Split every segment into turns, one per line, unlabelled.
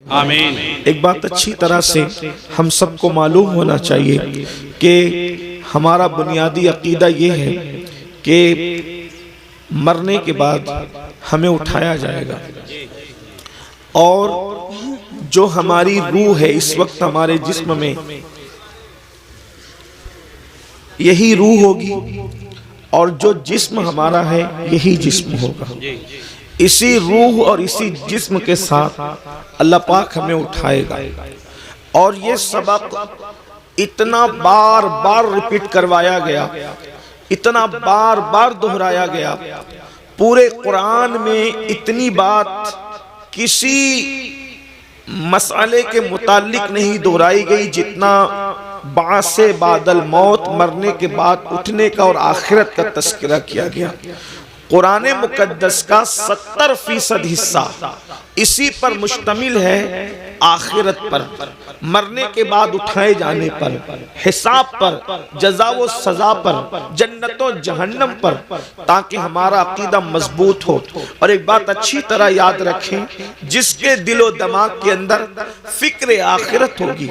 آمین۔
ایک بات اچھی طرح سے ہم سب کو معلوم ہونا چاہیے کہ ہمارا بنیادی عقیدہ یہ ہے کہ مرنے کے بعد ہمیں اٹھایا جائے گا، اور جو ہماری روح ہے اس وقت ہمارے جسم میں، یہی روح ہوگی، اور جو جسم ہمارا ہے یہی جسم ہوگا۔ اسی روح اور اسی جسم کے ساتھ اللہ پاک ہمیں اٹھائے گا۔ اور یہ سبق اتنا بار بار ریپیٹ کروایا گیا، اتنا بار بار دہرایا گیا، پورے قرآن میں اتنی بات کسی مسئلے کے متعلق نہیں دہرائی گئی جتنا بعث بعد الموت، مرنے کے بعد اٹھنے کا اور آخرت کا تذکرہ کیا گیا۔ قرآن مقدس کا 70% حصہ اسی پر مشتمل ہے، آخرت پر، مرنے کے بعد اٹھائے جانے پر، حساب پر، جزا و سزا پر، جنت و جہنم پر، تاکہ ہمارا عقیدہ مضبوط ہو۔ اور ایک بات اچھی طرح یاد رکھیں، جس کے دل و دماغ کے اندر فکر آخرت ہوگی،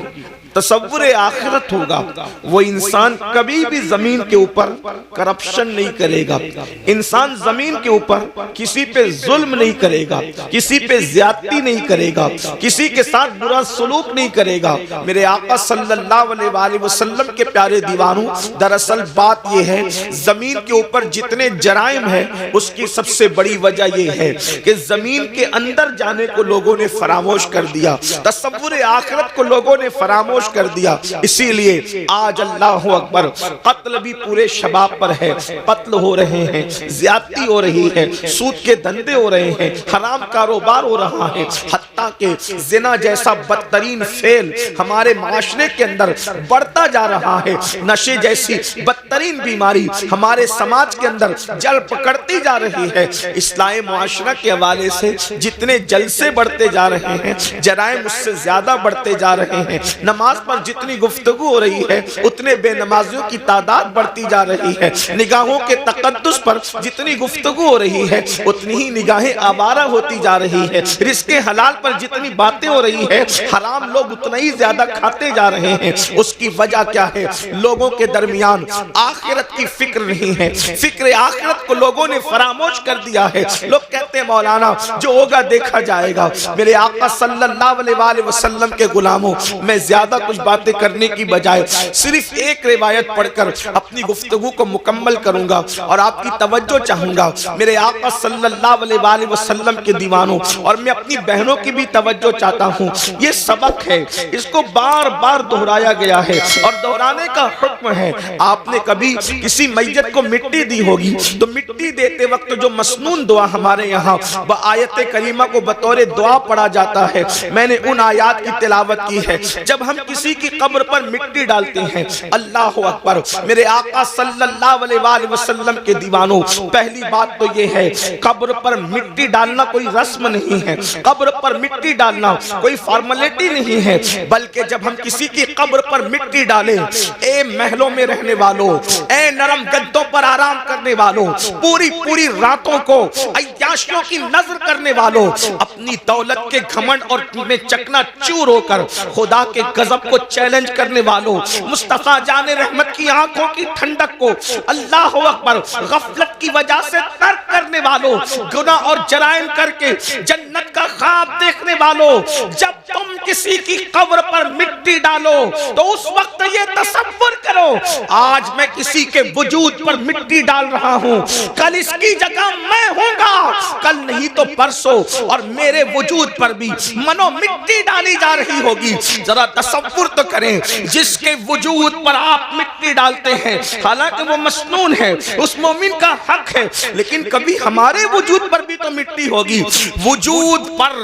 تصور آخرت ہوگا، وہ انسان کبھی بھی زمین کے اوپر کرپشن نہیں کرے گا، انسان زمین کے اوپر کسی پہ ظلم نہیں کرے گا، کسی پہ زیادتی نہیں کرے گا، کسی کے ساتھ برا سلوک نہیں کرے گا۔ میرے آقا صلی اللہ علیہ وآلہ وسلم کے پیارے دیوانوں، دراصل بات یہ ہے، زمین کے اوپر جتنے جرائم ہیں اس کی سب سے بڑی وجہ یہ ہے کہ زمین کے اندر جانے کو لوگوں نے فراموش کر دیا، تصور آخرت کو لوگوں نے فراموش کر دیا۔ اسی لیے آج اللہ اکبر، قتل بھی پورے شباب پر ہے، قتل ہو رہے ہیں، زیادتی ہو رہی ہے، سود کے دھندے ہو رہے ہیں، حرام کاروبار ہو رہا ہے، حتیٰ کہ زنا جیسا بدترین فعل ہمارے معاشرے کے اندر بڑھتا جا رہا ہے، نشے جیسی بدترین بیماری ہمارے سماج کے اندر جل پکڑتی جا رہی ہے۔ اصلاح معاشرہ کے حوالے سے جتنے جلسے بڑھتے جا رہے ہیں، جرائم اس سے زیادہ بڑھتے جا رہے ہیں، نماز پر جتنی گفتگو ہو رہی ہے اتنے بے نمازیوں کی تعداد بڑھتی جا رہی ہے، نگاہوں کے تقدس پر جتنی گفتگو ہو رہی ہے اتنی ہی نگاہیں آوارہ ہوتی جا رہی ہے، رزق حلال پر جتنی باتیں ہو رہی ہے حرام لوگ اتنا ہی زیادہ کھاتے جا رہے ہیں۔ اس کی وجہ کیا ہے؟ لوگوں کے درمیان آخرت کی فکر نہیں ہے، فکر آخرت کو لوگوں نے فراموش کر دیا ہے۔ لوگ کہتے ہیں مولانا جو ہوگا دیکھا جائے گا۔ میرے آقا صلی اللہ علیہ وآلہ وسلم کے غلاموں، میں زیادہ کچھ باتیں کرنے کی بجائے صرف ایک روایت پڑھ کر اپنی گفتگو کو مکمل کروں گا اور آپ کی توجہ چاہوں گا۔ میرے آقا صلی اللہ علیہ وآلہ وسلم کے دیوانوں، اور میں اپنی بہنوں کی بھی توجہ چاہتا ہوں، یہ سبق ہے، اس کو بار بار دہرایا گیا ہے اور دہرانے کا حکم ہے۔ آپ نے کبھی کسی میت کو مٹی دی ہوگی تو مٹی دیتے وقت جو مسنون دعا ہمارے یہاں بآیت کریمہ کو بطور دعا پڑھا جاتا ہے، میں نے ان آیات کی تلاوت کی ہے۔ جب ہم کسی کی قبر پر مٹی ڈالتے ہیں، اللہ اکبر، میرے آقا صلی اللہ علیہ وآلہ وسلم کے دیوانوں، پہلی بات تو یہ ہے، قبر پر مٹی ڈالنا کوئی رسم نہیں ہے، قبر پر مٹی ڈالنا کوئی فارمیلٹی نہیں ہے، بلکہ جب ہم کسی کی قبر پر مٹی ڈالیں، اے محلوں میں رہنے والوں، اے نرم گدوں پر آرام کرنے والوں، پوری پوری راتوں کو عیاشیوں کی نظر کرنے والوں، اپنی دولت کے گھمنڈ اور میں چکنا چور ہو کر خدا کے غضب کو چیلنج کرنے والوں، مصطفیٰ جان رحمت کی آنکھوں کی ٹھنڈک کو اللہ اکبر غفلت کی وجہ سے ترک کرنے والوں، گناہ اور جرائم کر کے جنت کا خواب دیکھنے والوں، جب تم کسی کی قبر پر مٹی ڈالو تو اس وقت یہ تصور کرو، آج میں کسی کے وجود پر مٹی ڈال رہا ہوں، کل اس کی جگہ میں ہوں گا، کل نہیں تو پرسوں، اور میرے وجود پر بھی منو مٹی ڈالی جا رہی ہوگی۔ ذرا تصور تو کریں، جس کے وجود پر آپ مٹی ڈالتے ہیں، حالانکہ وہ مسنون ہے، اس مومن کا حق ہے، لیکن کبھی ہمارے وجود پر بھی تو مٹی ہوگی۔ وجود پر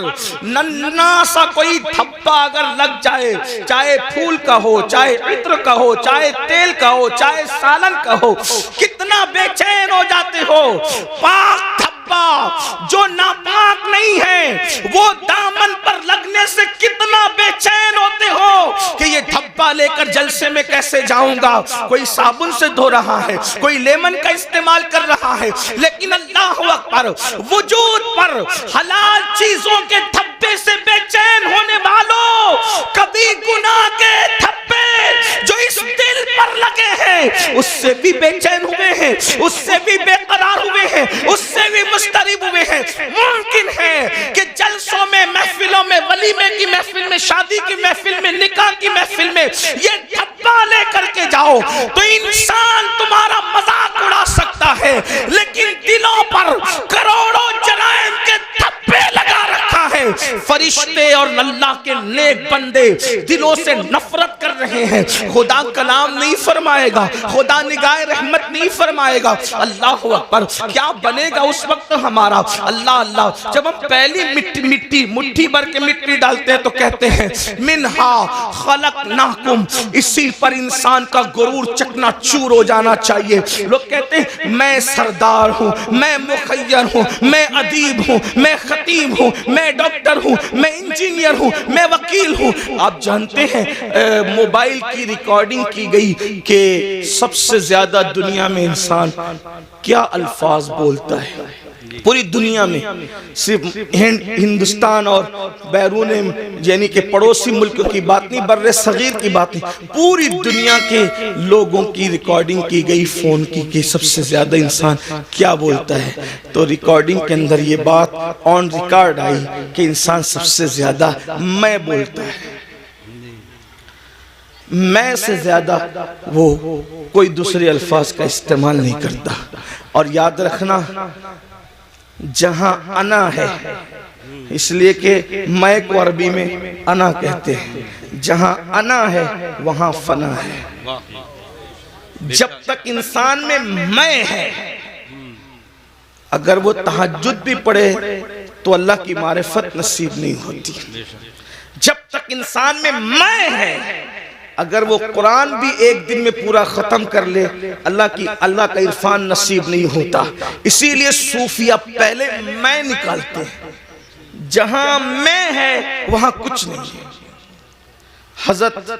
ننھا سا کوئی دھبا اگر لگ جائے، چاہے پھول کا ہو، چاہے عطر کا ہو، چاہے تیل کا ہو، چاہے سالن کا ہو، کتنا بے چین ہو جاتے ہو۔ پاک دھبا جو ناپاک نہیں ہے، وہ دامن پر لگنے سے کتنا بے چین ہوتے ہو کہ یہ دھبا لے کر جلسے میں کیسے جاؤں گا، کوئی صابن سے دھو رہا ہے، کوئی لیمن کا استعمال کر رہا ہے، لیکن اللہ اکبر، وجود پر حلال چیزوں کے دھبے سے بے چین ہونے سے بھی بے چین ہوئے ہیں، اس سے بھی بے قرار ہوئے ہیں، اس سے بھی مضطرب ہوئے ہیں۔ ممکن ہے کہ جلسوں میں، محفلوں میں، ولیمے کی محفل میں، شادی کی محفل میں، نکاح کی محفل میں یہ ڈھبا لے کر کے جاؤ تو انسان تمہارا مذاق اڑا سکتا ہے، لیکن دلوں پر کروڑوں جرائم کے دھبے لگا رکھا ہے۔ فرشتے اور اللہ کے نیک بندے دلوں سے نفرت کر رہے ہیں، خدا کلام نہیں فرمائے گا، خدا نگاہ رحمت نہیں فرمائے گا۔ اللہ اکبر، کیا بنے گا اس وقت ہمارا؟ اللہ اللہ، جب ہم پہلی مٹھی بھر کے مٹی ڈالتے ہیں تو کہتے ہیں منہا خلقناکم، اسی پر انسان کا غرور چکنا چور ہو جانا چاہیے۔ لوگ کہتے ہیں میں سردار ہوں، میں مخیر ہوں، میں ادیب ہوں، میں خطیب ہوں، میں ڈاکٹر ہوں، میں انجینئر ہوں، میں وکیل ہوں۔ آپ جانتے ہیں موبائل کی ریکارڈنگ کی گئی کہ سب سے زیادہ دنیا میں انسان کیا الفاظ بولتا ہے پوری دنیا میں، صرف ہندوستان اور بیرون یعنی کہ پڑوسی ملک کی بات نہیں، بر صغیر کی بات نہیں، پوری دنیا کے لوگوں کی ریکارڈنگ کی گئی فون کی کہ سب سے زیادہ انسان کیا بولتا ہے۔ تو ریکارڈنگ کے اندر یہ بات آن ریکارڈ آئی کہ انسان سب سے زیادہ میں بولتا ہے، میں سے زیادہ وہ کوئی دوسرے الفاظ کا استعمال نہیں کرتا۔ اور یاد رکھنا، جہاں انا ہے، اس لیے کہ میں کو عربی میں انا کہتے ہیں، جہاں انا ہے وہاں فنا ہے۔ جب تک انسان میں میں ہے، اگر وہ تہجد بھی پڑھے تو اللہ کی معرفت نصیب نہیں ہوتی۔ جب تک انسان میں میں ہے، اگر وہ قرآن بھی ایک دن میں پورا ختم کر لے، اللہ کا عرفان نصیب نہیں ہوتا۔ اسی لیے صوفیہ پہلے میں نکالتے ہیں، جہاں میں ہے وہاں کچھ نہیں ہے۔ حضرت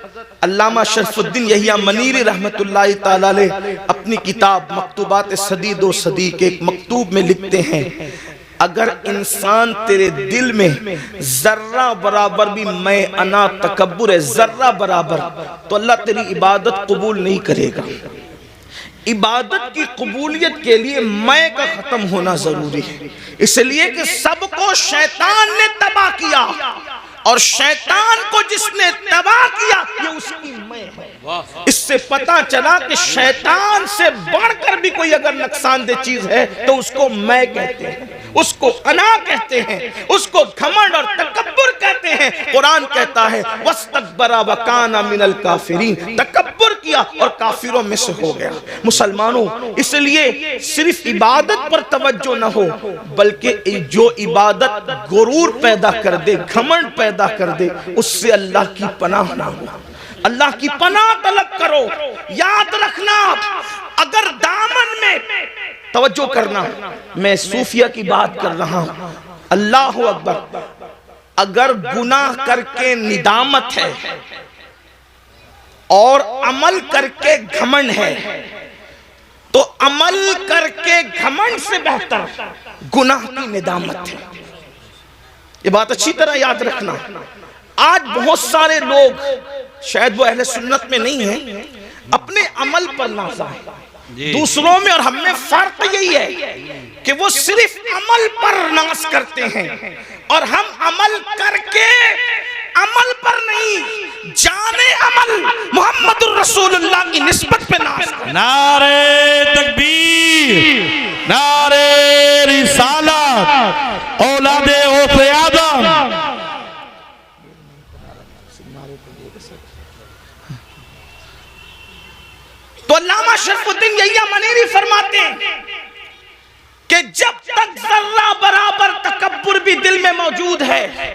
علامہ شرف الدین یحییٰ منیری رحمت اللہ تعالی علیہ اپنی کتاب مکتوبات صدی دو صدی کے ایک مکتوب میں لکھتے ہیں، اگر انسان تیرے دل میں ذرہ برابر بھی میں انا تکبر ہے، ذرہ برابر، تو اللہ تیری عبادت قبول نہیں کرے گا۔ عبادت کی قبولیت کے لیے میں کا ختم ہونا ضروری ہے، اس لیے کہ سب کو شیطان نے تباہ کیا، اور شیطان کو جس نے تباہ کیا یہ اس کی میں ہے۔ اس سے پتہ چلا کہ شیطان سے بڑھ کر بھی کوئی اگر نقصان دہ چیز ہے تو اس کو میں کہتے ہیں، اس کو انا کہتے ہیں، اس کو گھمنڈ اور تکبر کہتے ہیں۔ قرآن کہتا ہے وَاسْتَكْبَرَ وَكَانَ مِنَ الْكَافِرِينَ، تکبر کیا اور کافروں میں سے ہو گیا۔ مسلمانوں، اس لیے صرف عبادت پر توجہ نہ ہو، بلکہ جو عبادت غرور پیدا کر دے، گھمنڈ پیدا کر دے، اس سے اللہ کی پناہ نہ ہو۔ اللہ کی پناہ طلب کرو۔ یاد رکھنا، اگر دامن میں توجہ کرنا، میں صوفیہ کی بات کر رہا ہوں، اللہ اکبر، اگر گناہ کر کے ندامت ہے اور عمل کر کے گھمنڈ ہے، تو عمل کر کے گھمنڈ سے بہتر گناہ کی ندامت ہے۔ یہ بات اچھی طرح یاد رکھنا۔ آج بہت سارے لوگ، شاید وہ اہل سنت میں نہیں ہیں، اپنے عمل پر نازا ہے۔ دوسروں میں اور ہم میں فرق یہی ہے کہ وہ صرف عمل پر ناز کرتے ہیں، اور ہم عمل کر کے عمل پر نہیں، جانے عمل محمد الرسول اللہ کی نسبت پہ ناز کرتے ہیں۔
نعرہ تکبیر، نعرہ رسالت، اولاد غوث آدم۔
تو علامہ شرف الدین یحییٰ منیری فرماتے ہیں کہ جب تک ذرہ برابر تکبر بھی دل میں موجود ہے،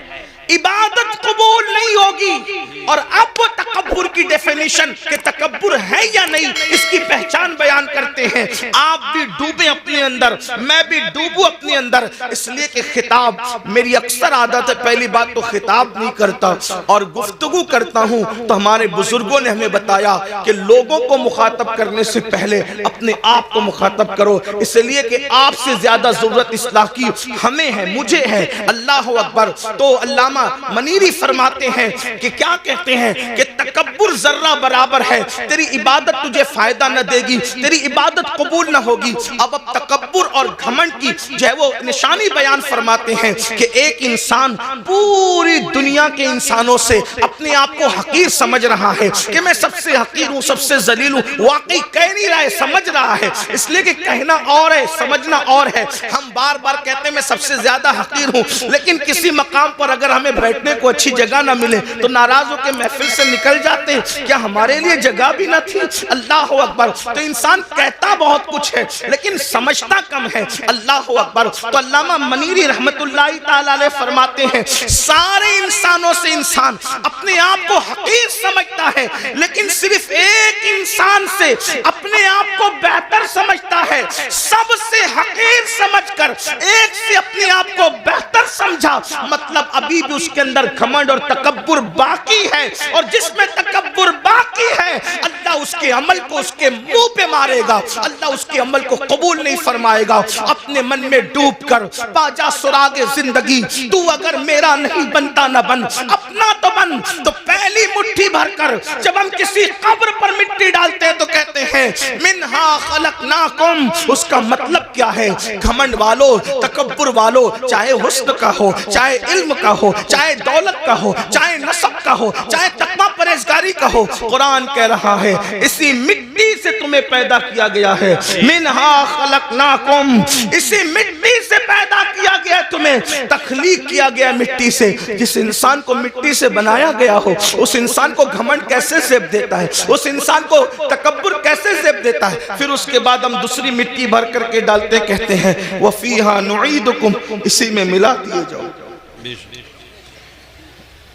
عبادت قبول نہیں ہوگی۔ اور اب وہ تکبر کی ڈیفینیشن کہ تکبر ہے یا نہیں، اس کی پہچان بیان کرتے ہیں۔ آپ بھی ڈوبیں اپنے اندر، میں بھی ڈوبوں اپنے اندر، اس لیے کہ خطاب، میری اکثر عادت ہے پہلی بات تو خطاب نہیں کرتا اور گفتگو کرتا ہوں، تو ہمارے بزرگوں نے ہمیں بتایا کہ لوگوں کو مخاطب کرنے سے پہلے اپنے آپ کو مخاطب کرو، اس لیے کہ آپ سے زیادہ ضرورت اصلاح کی ہمیں ہے، مجھے ہے۔ اللہ اکبر۔ تو علامہ منیری فرماتے ہیں کہ کیا کہتے ہیں کہ تکبر ذرہ برابر ہے، تیری عبادت تجھے فائدہ نہ دے گی، تیری عبادت قبول نہ ہوگی۔ اب تکبر اور گھمنڈ کی جو ہے وہ نشانی بیان فرماتے ہیں کہ ایک انسان پوری دنیا کے انسانوں سے اپنے آپ کو حقیر سمجھ رہا ہے کہ میں سب سے حقیر ہوں، سب سے ذلیل ہوں، واقعی کہہ نہیں رہا ہے، سمجھ رہا ہے، اس لیے کہ کہنا اور ہے، سمجھنا اور ہے۔ ہم بار بار کہتے ہیں میں سب سے زیادہ حقیر ہوں، لیکن کسی مقام پر اگر ہمیں بیٹھنے کو اچھی جگہ نہ ملے تو ناراض ہو کے محفل سے نکل جاتے ہیں، کیا ہمارے لیے جگہ بھی نہ تھی؟ اللہ اکبر۔ تو انسان کہتا بہت کچھ ہے لیکن سمجھتا کم ہے۔ اللہ اکبر۔ تو علامہ منیری رحمت اللہ تعالی علیہ فرماتے ہیں سارے انسانوں سے انسان اپنے آپ کو حقیر سمجھتا ہے، لیکن صرف ایک انسان سے اپنے آپ کو بہتر سمجھتا ہے۔ سب سے حقیر سمجھ کر ایک سے اپنے آپ کو بہتر سمجھا، مطلب ابھی بھی اس کے اندر گھمنڈ اور تکبر باقی ہے، اور جس میں تکبر باقی ہے اللہ اس کے عمل کو اس کے منہ پہ مارے گا، اللہ اس کے عمل کو قبول نہیں فرمائے گا۔ اپنے من میں ڈوب کر پا جا سراغ زندگی، تو اگر میرا نہیں بنتا نہ بن، اپنا تو بن۔ تو پہلی مٹھی بھر کر جب ہم کسی قبر پر مٹی ڈالتے ہیں تو کہتے ہیں منہا خلقناکم، اس کا مطلب کیا ہے؟ گھمنڈ والو، تکبر والو، چاہے حسن کا ہو، چاہے علم کا ہو، چاہے دولت کا ہو، چاہے نسب کا ہو، چاہے تقویٰ پرہیزگاری کا ہو، قرآن کہہ رہا ہے اسی مٹی سے تمہیں پیدا کیا گیا ہے۔ منہا خلقناکم، اسی مٹی سے پیدا کیا گیا، تمہیں تخلیق کیا گیا مٹی سے۔ جس انسان کو مٹی سے بنایا گیا ہو اس انسان کو گھمنڈ کیسے زیب دیتا ہے؟ اس انسان کو تکبر کیسے زیب دیتا ہے؟ پھر اس کے بعد ہم دوسری مٹی بھر کر کے ڈالتے کہتے ہیں وَفِيهَا نُعِيدُكُمْ، اسی میں ملا دیے جاؤ۔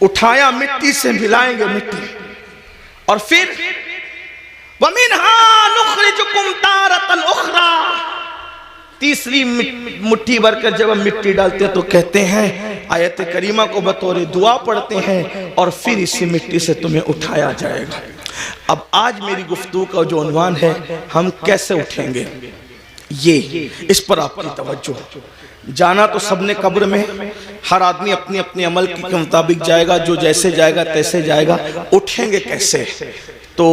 اٹھایا مٹی سے ملائیں گے مٹی، اور پھر وَمِنْهَا نُخْرِجُكُمْ تَارَةً أُخْرَى، تیسری مٹھی بھر کر جب ہم مٹی ڈالتے ہیں تو کہتے ہیں آیت کریمہ کو بطور دعا پڑھتے ہیں اور پھر اسی مٹی سے تمہیں اٹھایا جائے گا۔ اب آج میری گفتگو کا جو عنوان ہے ہم کیسے اٹھیں گے، یہ اس پر آپ کی توجہ۔ جانا تو سب نے قبر میں، ہر آدمی اپنی اپنی عمل کے مطابق جائے گا، جو جیسے جائے گا تیسے جائے گا۔ اٹھیں گے کیسے؟ تو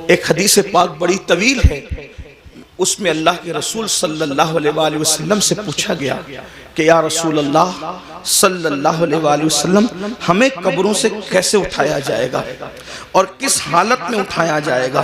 ایک حدیث پاک بڑی طویل ہے، اس میں اللہ کے رسول صلی اللہ علیہ وآلہ وسلم سے پوچھا گیا کہ یا رسول اللہ صلی اللہ علیہ وآلہ وسلم، ہمیں قبروں سے کیسے اٹھایا جائے گا اور کس حالت میں اٹھایا جائے گا؟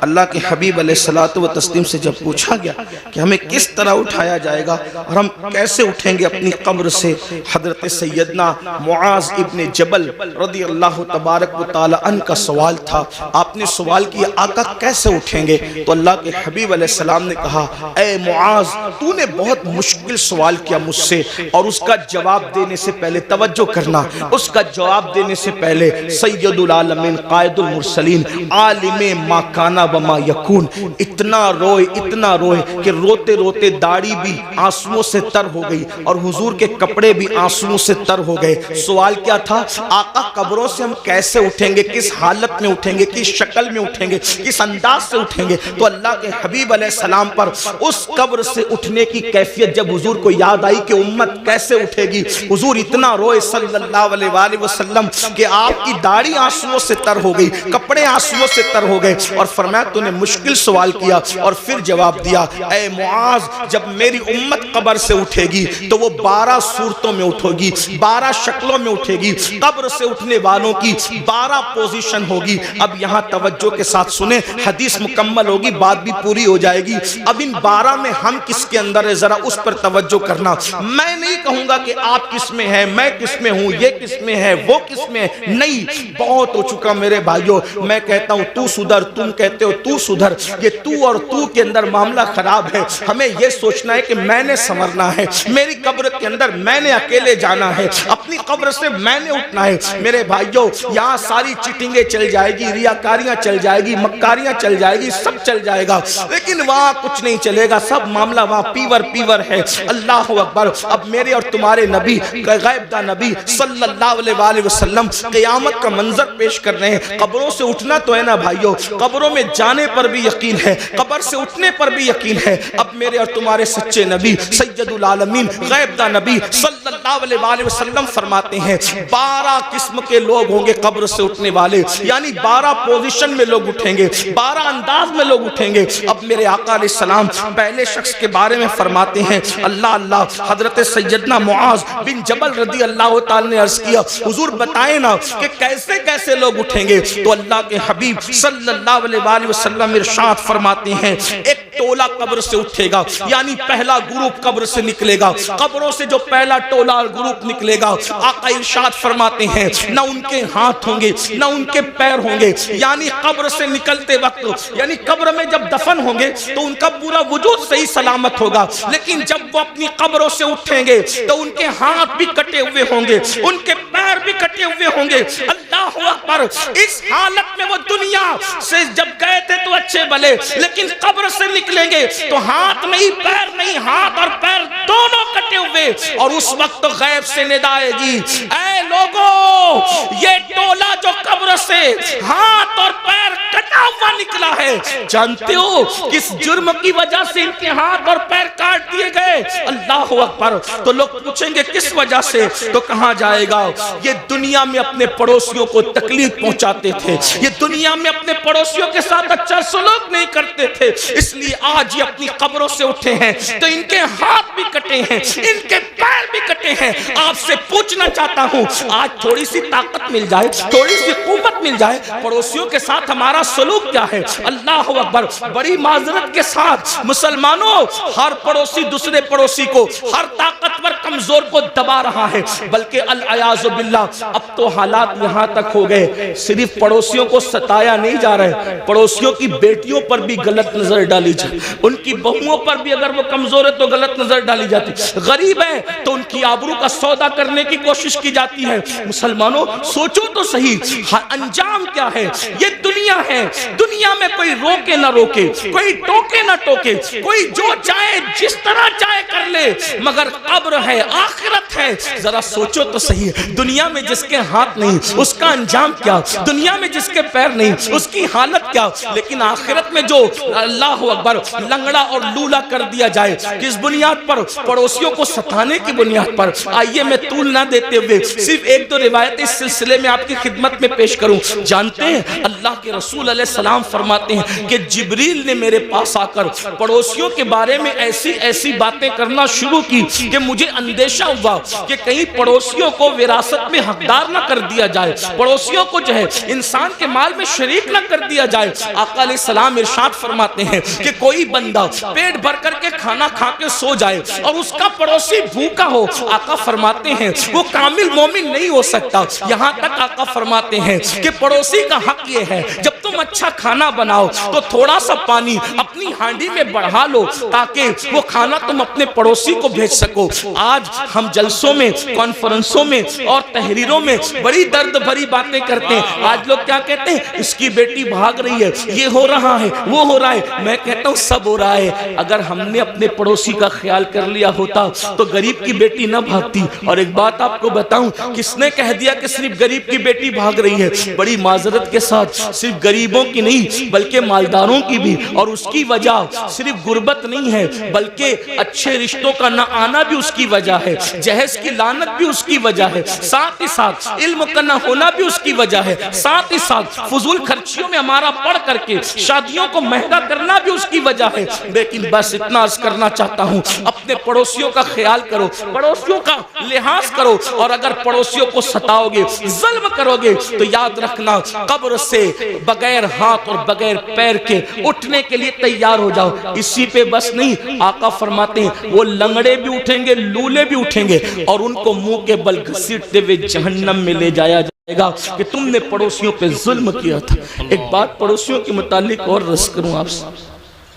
اللہ کے حبیب علیہ الصلوۃ والتسلیم سے جب پوچھا گیا کہ ہمیں کس طرح اٹھایا جائے گا اور ہم کیسے اٹھیں گے اپنی قبر سے، حضرت سیدنا معاذ ابن جبل رضی اللہ تبارک و تعالی عنہ کا سوال تھا۔ آپ نے سوال کیا آقا کیسے اٹھیں گے؟ تو اللہ کے حبیب علیہ السلام نے کہا اے معاذ، تو نے بہت مشکل سوال کیا مجھ سے، اور اس کا جواب دینے سے پہلے توجہ کرنا، اس کا جواب دینے سے پہلے سید العالمین قائد المرسلین عالم ما کانا وما یکون اتنا روئے کہ روتے روتے داڑھی بھی آنسوؤں سے تر ہو گئی اور حضور کے کپڑے بھی آنسوؤں سے تر ہو گئے۔ سوال کیا تھا؟ آقا قبروں سے ہم کیسے اٹھیں گے، کس حالت میں اٹھیں گے، کس شکل میں اٹھیں گے، کس انداز سے اٹھیں گے؟ تو اللہ کے حبیب علیہ السلام پر اس قبر سے اٹھنے کی کیفیت جب حضور کو یاد آئی کہ امت کیسے اٹھے گی، حضور اتنا روئے صلی اللہ علیہ وآلہ وسلم کہ آپ کی داڑھی آنسوؤں سے تر ہو گئی، کپڑے آنسوؤں سے تر ہو گئے، اور فرمایا تو نے مشکل سوال کیا اور پھر جواب دیا اے معاذ، جب میری امت قبر سے اٹھے گی تو وہ 12 صورتوں میں اٹھے گی، 12 شکلوں میں اٹھے گی۔ قبر سے اٹھنے والوں کی 12 پوزیشن ہوگی۔ اب یہاں توجہ کے ساتھ سنیں، حدیث مکمل ہوگی، بات بھی پوری ہو جائے گی۔ اب ان 12 میں ہم کس کے اندر ہے ذرا اس پر توجہ کرنا۔ میں نہیں کہوں گا کہ آپ کس میں ہیں، میں کس میں ہوں، یہ کس میں ہے، وہ کس میں ہے، نہیں، بہت ہو چکا میرے بھائیوں۔ میں کہتا ہوں تو سدھر، تم کہتے ہو تو سدھر، یہ تو اور تو کے اندر معاملہ خراب ہے۔ ہمیں یہ سوچنا ہے کہ میں نے سنورنا ہے، میری قبر کے اندر میں نے اکیلے جانا ہے، اپنی قبر سے میں نے اٹھنا ہے۔ میرے بھائیوں یہاں ساری چیٹنگیں چل جائے گی، ریاکاریاں چل جائے گی، مکاریاں چل جائے گی، سب چل جائے گا، لیکن وہاں کچھ نہیں چلے گا، سب معاملہ وہاں پیور ہے۔ اللہ اکبر۔ اب میرے اور تمہارے نبی غیب دا نبی صلی اللہ علیہ وسلم قیامت کا منظر پیش کر رہے ہیں. قبروں سے اٹھنا تو ہے نا بھائیو, قبروں میں جانے پر بھی یقین ہے, قبر سے اٹھنے پر بھی یقین ہے. اب میرے اور تمہارے سچے نبی سید العالمین غیب دا نبی صلی اللہ علیہ وسلم فرماتے ہیں 12 قسم کے لوگ ہوں گے قبر سے اٹھنے والے, یعنی 12 پوزیشن میں لوگ اٹھیں گے, 12 انداز میں لوگ اٹھیں گے. اب میرے آقا علیہ السلام پہلے شخص کے بارے میں فرماتے ہیں اللہ اللہ, حضرت سیدنا معاذ بن جبل رضی اللہ تعالی نے عرض کیا حضور بتائیں نا کہ کیسے کیسے لوگ اٹھیں گے. تو اللہ کے حبیب صلی اللہ علیہ وسلم ارشاد فرماتے ہیں ایک ٹولہ قبر سے اٹھے گا, یعنی پہلا گروپ قبر سے نکلے گا. قبروں سے جو پہلا ٹولہ گروپ نکلے گا, آقا ارشاد فرماتے ہیں نہ ان کے ہاتھ ہوں گے نہ ان کے پیر ہوں گے, یعنی قبر سے نکلتے وقت, یعنی قبر میں جب دفن ہوں گے تو ان کا پورا وجود صحیح سلامت ہوگا, لیکن جب وہ اپنی قبروں سے اٹھیں گے تو ان کے ہاتھ بھی کٹے ہوئے ہوں گے, ان کے پیر بھی کٹے ہوئے ہوں گے. اللہ اکبر. اس حالت میں وہ دنیا سے جب گئے تھے تو اچھے بھلے, لیکن قبر سے نکلیں گے تو ہاتھ نہیں پیر نہیں, ہاتھ اور پیر دونوں کٹے ہوئے. اور اس وقت تو غیب سے ندا آئے گی اے لوگوں, یہ ٹولہ جو قبر سے ہاتھ اور پیر کٹا ہوا نکلا ہے, جانتے ہو کس جرم کی وجہ سے ان کے ہاتھ اور پیر کاٹ دیے گئے؟ اللہ اکبر. تو لوگ پوچھیں گے کس وجہ سے, تو کہاں جائے گا یہ دنیا میں اپنے پڑوسیوں کو تکلیف پہنچاتے تھے, یہ دنیا میں اپنے پڑوسیوں کے ساتھ اچھا سلوک نہیں کرتے تھے, اس لیے آج یہ اپنی قبروں سے اٹھے ہیں تو ان کے ہاتھ بھی کٹے ہیں, ان کے پیر بھی کٹے ہیں. آپ سے پوچھنا چاہتا ہوں آج تھوڑی سی طاقت مل جائے, تھوڑی سی قوت مل جائے, پڑوسیوں کے ساتھ ہمارا سلوک کیا ہے؟ اللہ اکبر. بڑی معذرت کے ساتھ مسلمانوں, ہر پڑوسی دوسرے پڑوسی کو, ہر طاقتور کمزور کو دبا رہا ہے, بلکہ العیاذ باللہ اب تو حالات یہاں تک ہو گئے صرف پڑوسیوں کو ستایا نہیں جا رہا ہے, پڑوسیوں کی بیٹیوں پر بھی غلط نظر ڈالی جائے, ان کی بہوؤں پر بھی اگر وہ کمزور ہے تو غلط نظر ڈالی جاتی, غریب ہے تو ان کی آبرو کا سودا کرنے کی کوشش کی جاتی ہے. مسلمانوں سوچو تو صحیح انجام کیا ہے؟ یہ دنیا ہے, دنیا میں کوئی روکے نہ روکے, کوئی ٹوکے نہ ٹوکے, کوئی جو چاہے جس طرح چاہے کر لے, مگر قبر ہے, آخرت ہے. ذرا سوچو تو صحیح, دنیا میں جس کے ہاتھ نہیں اس کا انجام کیا, دنیا میں جس کے پیر نہیں اس کی حالت کیا, لیکن آخرت میں جو اللہ اکبر لنگڑا اور لولا کر دیا جائے, کس بنیاد پر؟ پڑوسیوں کو ستانے کی بنیاد پر. آئیے میں طول نہ دیتے ہوئے صرف ایک دو روایت اس سلسلے میں آپ کی خدمت میں پیش کروں. جانتے ہیں اللہ کے رسول علیہ السلام فرماتے ہیں کہ جبریل نے میرے پاس آ کر پڑوسیوں کے بارے میں ایسی ایسی باتیں کرنا شروع کی کہ مجھے اندیشہ ہوا کہ کہیں پڑوسیوں کو وراثت میں حقدار نہ کر دیا جائے, پڑوسیوں کو جو ہے انسان کے مال میں شریک نہ کر دیا جائے. آقا علیہ السلام ارشاد فرماتے ہیں کہ کوئی بندہ پیٹ بھر کر کے کھانا کھا کے سو جائے اور اس کا پڑوسی بھوکا ہو, آقا فرماتے ہیں وہ کامل مومن نہیں ہو سکتا. یہاں تک آقا فرماتے ہیں کہ پڑوسی کا حق یہ ہے جب تم اچھا کھانا بناؤ تو تھوڑا سا پانی اپنی ہانڈی میں بڑھا لو تاکہ وہ کھانا تم اپنے پڑوسی کو بھیج سکو. آج ہم جلسوں میں, کانفرنسوں میں اور تحریروں میں بڑی درد بھری باتیں کرتے ہیں. آج لوگ کیا کہتے ہیں؟ اس کی بیٹی بھاگ رہی ہے, یہ ہو رہا ہے, وہ ہو رہا ہے. میں کہتا ہوں سب ہو رہا ہے. اگر ہم نے اپنے پڑوسی کا خیال کر لیا ہوتا تو غریب کی بیٹی نہ بھاگتی. اور ایک بات آپ کو بتاؤں, کس نے کہہ دیا کہ صرف غریب کی بیٹی بھاگ رہی ہے؟ بڑی معذرت کے ساتھ صرف غریبوں کی نہیں بلکہ مالداروں کی بھی, اور اس کی وجہ صرف غربت نہیں ہے بلکہ اچھے رشتوں کا نہ آنا بھی اس کی وجہ ہے, جہیز کی لعنت بھی اس کی وجہ ہے, ساتھ ہی ساتھ علم کا نہ ہونا بھی اس کی وجہ ہے, ساتھ ہی ساتھ فضول خرچیوں میں ہمارا پڑھ کر کے شادیوں کو مہنگا کرنا بھی اس کی وجہ ہے. لیکن بس اتنا عرض کرنا چاہتا ہوں, اپنے پڑوسیوں کا خیال کرو, پڑوسیوں کا لحاظ کرو, اور اگر پڑوسیوں کو ستاؤ گے, ظلم کرو گے تو یاد رکھنا قبر سے بغیر ہاتھ اور بغیر پیر کے اٹھنے کے لیے تیار ہو جاؤ. اسی پہ بس نہیں, آقا فرماتے ہیں وہ لنگڑے بھی اٹھیں گے, لولے بھی اٹھیں گے, اور ان کو منہ کے بل گھسیٹتے ہوئے جہنم میں لے جایا جائے گا کہ تم نے پڑوسیوں پہ ظلم کیا تھا. ایک بات پڑوسیوں کے متعلق اور رس کروں آپ سے,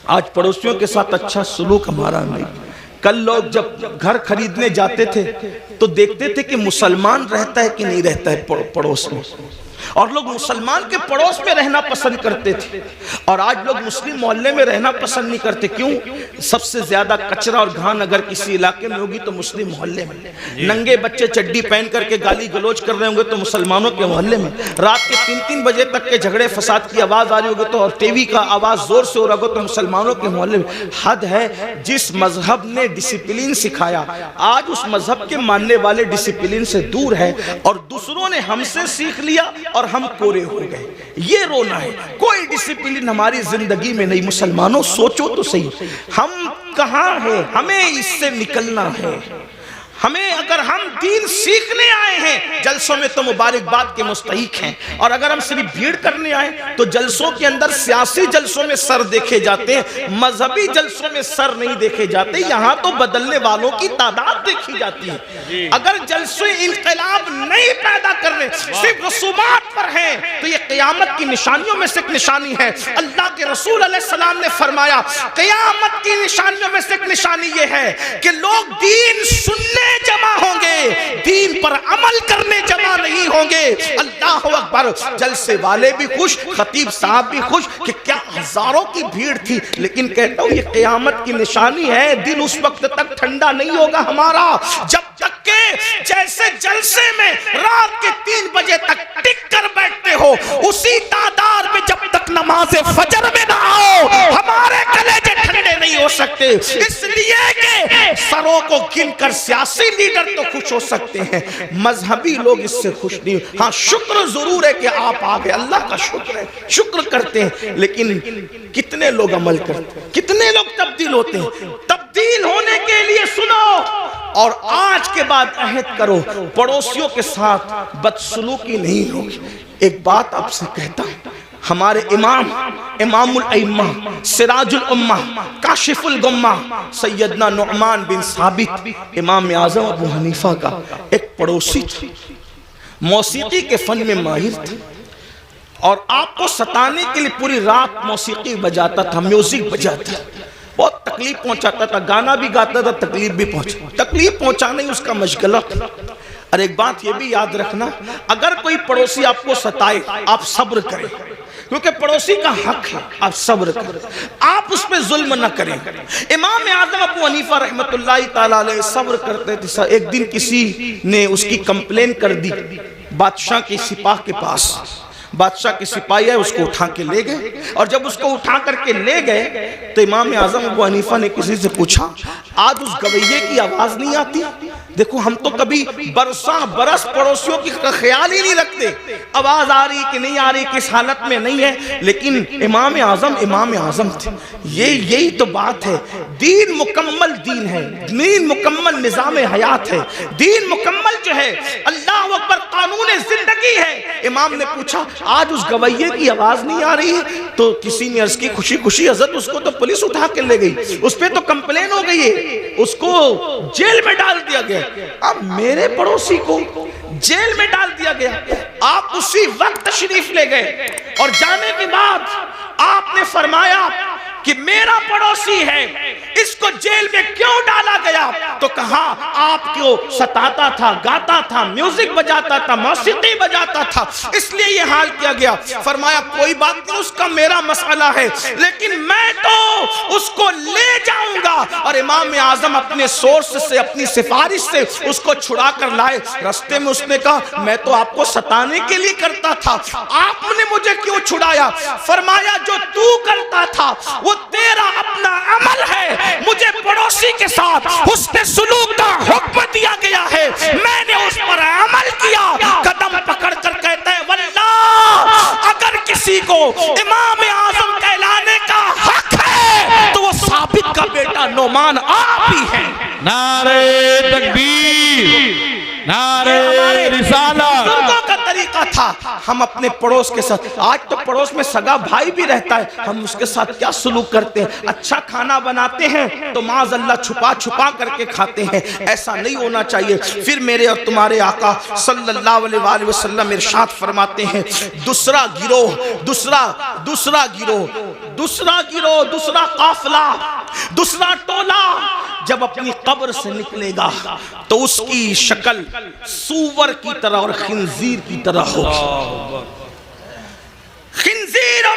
آج پڑوسیوں کے ساتھ اچھا سلوک ہمارا نہیں. کل لوگ جب گھر خریدنے جاتے تھے تو دیکھتے تھے کہ مسلمان رہتا ہے کہ نہیں رہتا ہے پڑوس میں. اور لوگ مسلمان کے پڑوس میں رہنا پسند کرتے تھے، اور آج لوگ مسلم محلے میں رہنا پسند نہیں کرتے۔ کیوں؟ سب سے زیادہ کچرا اور گھان اگر کسی علاقے میں ہوگی تو مسلم محلے میں، ننگے بچے چڈی پہن کر کے گالی گلوچ کر رہے ہوں گے تو مسلمانوں کے محلے میں، رات کے 3-3 بجے تک کے جھگڑے فساد کی آواز آ رہی ہوگی تو، اور ٹی وی کا آواز زور سے ہو رہا ہوگا تو مسلمانوں کے محلے میں۔ حد ہے، جس مذہب نے ڈسپلین سکھایا آج اس مذہب کے ماننے والے ڈسپلین سے دور ہے، اور دوسروں نے ہم سے سیکھ لیا اور ہم کورے ہو گئے۔ یہ رونا ہے، کوئی ڈسپلین ہماری زندگی میں نہیں۔ مسلمانوں سوچو تو صحیح، ہم کہاں ہیں؟ ہمیں اس سے نکلنا ہے۔ ہمیں، اگر ہم دین سیکھنے آئے ہیں جلسوں میں تو مبارکباد کے مستحق ہیں، اور اگر ہم صرف بھیڑ کرنے آئے تو جلسوں کے اندر سیاسی جلسوں میں سر دیکھے جاتے ہیں، مذہبی جلسوں میں سر نہیں دیکھے جاتے۔ یہاں تو بدلنے والوں کی تعداد دیکھی جاتی ہے۔ اگر جلسے انقلاب نہیں پیدا کرنے، صرف رسومات پر ہیں، تو یہ قیامت کی نشانیوں میں سے ایک نشانی ہے۔ اللہ کے رسول علیہ السلام نے فرمایا قیامت کی نشانیوں میں سے ایک نشانی یہ ہے کہ لوگ دین سننے جمع ہوں گے، دین پر عمل کرنے جمع نہیں ہوں گے۔ اللہ اکبر! جلسے والے بھی خوش، خطیب صاحب بھی خوش کہ کیا ہزاروں کی بھیڑ تھی، لیکن کہتا ہوں یہ قیامت کی نشانی ہے۔ دن اس وقت تک ٹھنڈا نہیں ہوگا ہمارا جب تک کہ جیسے جلسے میں رات کے 3 بجے تک ٹک کر بیٹھتے ہو، اسی تعداد میں جب تک نماز فجر میں نہ آؤ ہمارے کلیجے ٹھنڈے نہیں ہو سکتے۔ اس لیے کہ سروں کو گن کر سیاسی لیڈر تو خوش ہو سکتے ہیں، مذہبی لوگ اس سے خوش نہیں۔ ہاں شکر ضرور ہے کہ آپ آگے، اللہ کا شکر ہے، شکر کرتے ہیں، لیکن کتنے لوگ عمل کرتے ہیں، کتنے لوگ تبدیل ہوتے ہیں؟ تبدیل ہونے کے لیے سنو، اور آج کے بعد عہد کرو پڑوسیوں کے ساتھ بدسلوکی نہیں ہوگی۔ ایک بات آپ سے کہتا ہوں، ہمارے امام الائمہ، سراج الامہ، کاشف الغمہ، سیدنا نعمان بن ثابت امام اعظم ابو حنیفہ کا ایک پڑوسی تھا، موسیقی کے فن میں ماہر تھا، اور آپ کو ستانے کے لیے پوری رات موسیقی بجاتا تھا، میوزک بجاتا تھا، بہت تکلیف پہنچاتا تھا، گانا بھی گاتا تھا، تکلیف بھی تکلیف پہنچانا ہی اس کا مشغلہ تھا۔ اور ایک بات یہ بھی یاد رکھنا، اگر کوئی پڑوسی آپ کو ستائے آپ صبر کریں، کیونکہ پڑوسی کا حق ہے، آپ صبر کریں، آپ اس پہ ظلم نہ کریں۔ امام اعظم ابو حنیفہ رحمت اللہ تعالیٰ علیہ صبر کرتے تھے۔ ایک دن کسی نے اس کی کمپلین کر دی بادشاہ کے سپاہ کے پاس، بادشاہ کے سپاہی ہے، اس کو اٹھا کے لے گئے، اور جب اس کو اٹھا کر کے لے گئے تو امام اعظم ابو حنیفہ نے کسی سے پوچھا آج اس گویے کی آواز نہیں آتی؟ دیکھو ہم تو کبھی برساں برس پڑوسیوں کی خیال ہی نہیں رکھتے، آواز آ رہی کہ نہیں آ رہی، کس حالت میں نہیں ہے، لیکن امام اعظم تھے۔ یہی تو بات ہے، دین مکمل دین ہے، دین مکمل نظام حیات ہے، دین مکمل جو ہے اللہ اکبر قانون زندگی ہے۔ امام نے پوچھا آج اس گویے کی آواز نہیں آ رہی ہے، تو کسی نے عرض کی خوشی خوشی حضرت اس کو تو پولیس اٹھا کے لے گئی، اس پہ تو کمپلین ہو گئی ہے، اس کو جیل میں ڈال دیا گیا۔ اب میرے پڑوسی کو جیل میں ڈال دیا گیا، آپ اسی وقت تشریف لے گئے، اور جانے کے بعد آپ نے فرمایا کہ میرا پڑوسی ہے، اس کو جیل میں کیوں ڈالا گیا؟ تو کہا آپ کو ستاتا تھا، گاتا تھا، میوزک بجاتا تھا، موسیقی بجاتا تھا، اس لیے یہ حال کیا گیا۔ فرمایا کوئی بات نہیں، اس کا میرا مسئلہ ہے، لیکن میں تو اس کو لے جاؤں گا۔ اور امام اعظم اپنے سورس سے، اپنی سفارش سے اس کو چھڑا کر لائے۔ رستے میں اس نے کہا میں تو آپ کو ستانے کے لیے کرتا تھا، آپ نے مجھے کیوں چھڑایا؟ فرمایا جو تو کرتا تھا وہ تیرا اپنا عمل ہے، مجھے پڑوسی کے ساتھ حسن سلوک کا حکم دیا گیا ہے، میں نے اس پر عمل کیا۔ قدم پکڑ کر کہتا ہے واللہ اگر کسی کو امام اعظم کہلانے کا حق ہے تو وہ ثابت کا بیٹا نعمان آپ ہی ہے۔
نعرہ تکبیر، نعرہ رسالت۔
بزرگوں کا طریقہ تھا، ہم اپنے پڑوس کے ساتھ، آج تو پڑوس میں سگا بھائی بھی رہتا ہے، ہم اس کے ساتھ کیا سلوک کرتے ہیں؟ اچھا کھانا بناتے ہیں تو معاذ اللہ چھپا چھپا کر کے کھاتے ہیں، ایسا نہیں ہونا چاہیے۔ پھر میرے اور تمہارے آقا صلی اللہ علیہ وآلہ وسلم ارشاد فرماتے ہیں دوسرا گروہ، دوسرا قافلہ، دوسرا ٹولہ جب اپنی قبر سے نکلے گا تو اس کی شکل سور کی طرح اور خنزیر کی طرح ہوگی۔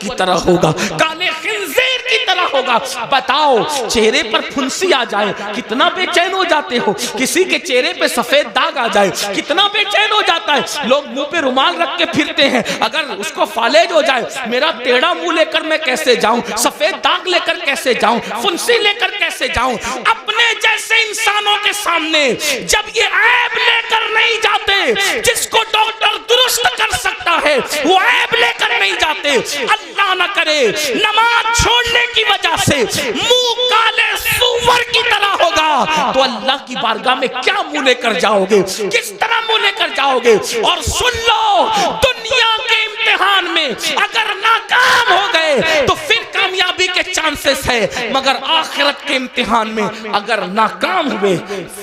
کی طرح ہوگا، کالے خنزیر کی طرح ہوگا۔ بتاؤ چہرے پر پھنسی آ جائے کتنا بے چین ہو جاتے ہو، کسی کے چہرے پہ سفید داغ آ جائے کتنا بے چین ہو جاتا ہے۔ لوگ منہ پہ رومال رکھ کے پھرتے ہیں، اگر اس کو فالج ہو جائے میرا ٹیڑھا منہ لے کر میں کیسے جاؤں، سفید داغ لے کر کیسے جاؤں، پھنسی لے کر کیسے جاؤں۔ اپنے جیسے انسانوں کے سامنے جب یہ عیب لے کر نہیں جاتے، جس کو ڈاکٹر درست کر سکتا ہے وہ عیب لے کر نہیں جاتے، اللہ نہ کرے نماز چھوڑنے کی وجہ سے منہ کالے سور کی طرح ہوگا تو اللہ کی بارگاہ میں کیا منہ لے کر جاؤ گے، کس طرح منہ لے کر جاؤ گے۔ اور سن لو، دنیا کے امتحان میں اگر ناکام ہو گئے تو پھر کامیابی کے چانسز ہے، مگر آخرت کے امتحان میں اگر ناکام ہوئے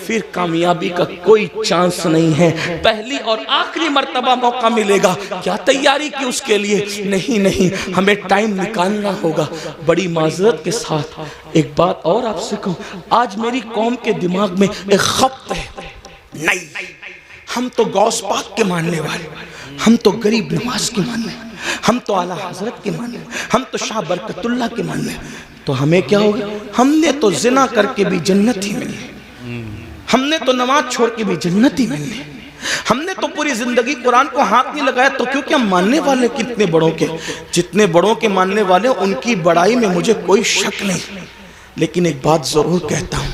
پھر کامیابی کا کوئی چانس نہیں ہے۔ پہلی اور آخری مرتبہ موقع ملے گا، کیا تیاری کی اس کے لیے؟ نہیں، ہمیں ٹائم نکالنا ہوگا۔ بڑی معذرت کے ساتھ ایک بات اور آپ سے کہوں، آج میری قوم کے دماغ میں ایک خبط ہے، نہیں ہم تو غوث پاک کے ماننے والے، ہم تو غریب نواز کے ماننے والے، ہم تو اعلیٰ حضرت کے ماننے والے، ہم تو شاہ برکت اللہ کے ماننے والے، تو ہمیں کیا ہوگا؟ ہم نے تو زنا کر کے بھی جنت ہی ملنی، ہم نے تو نماز چھوڑ کے بھی جنت ہی ملنی، ہم نے تو پوری زندگی قرآن کو ہاتھ نہیں لگایا، تو کیونکہ ہم ماننے والے کتنے بڑوں کے، جتنے بڑوں کے ماننے والے ان کی بڑائی میں مجھے کوئی شک نہیں۔ لیکن ایک بات ضرور کہتا ہوں،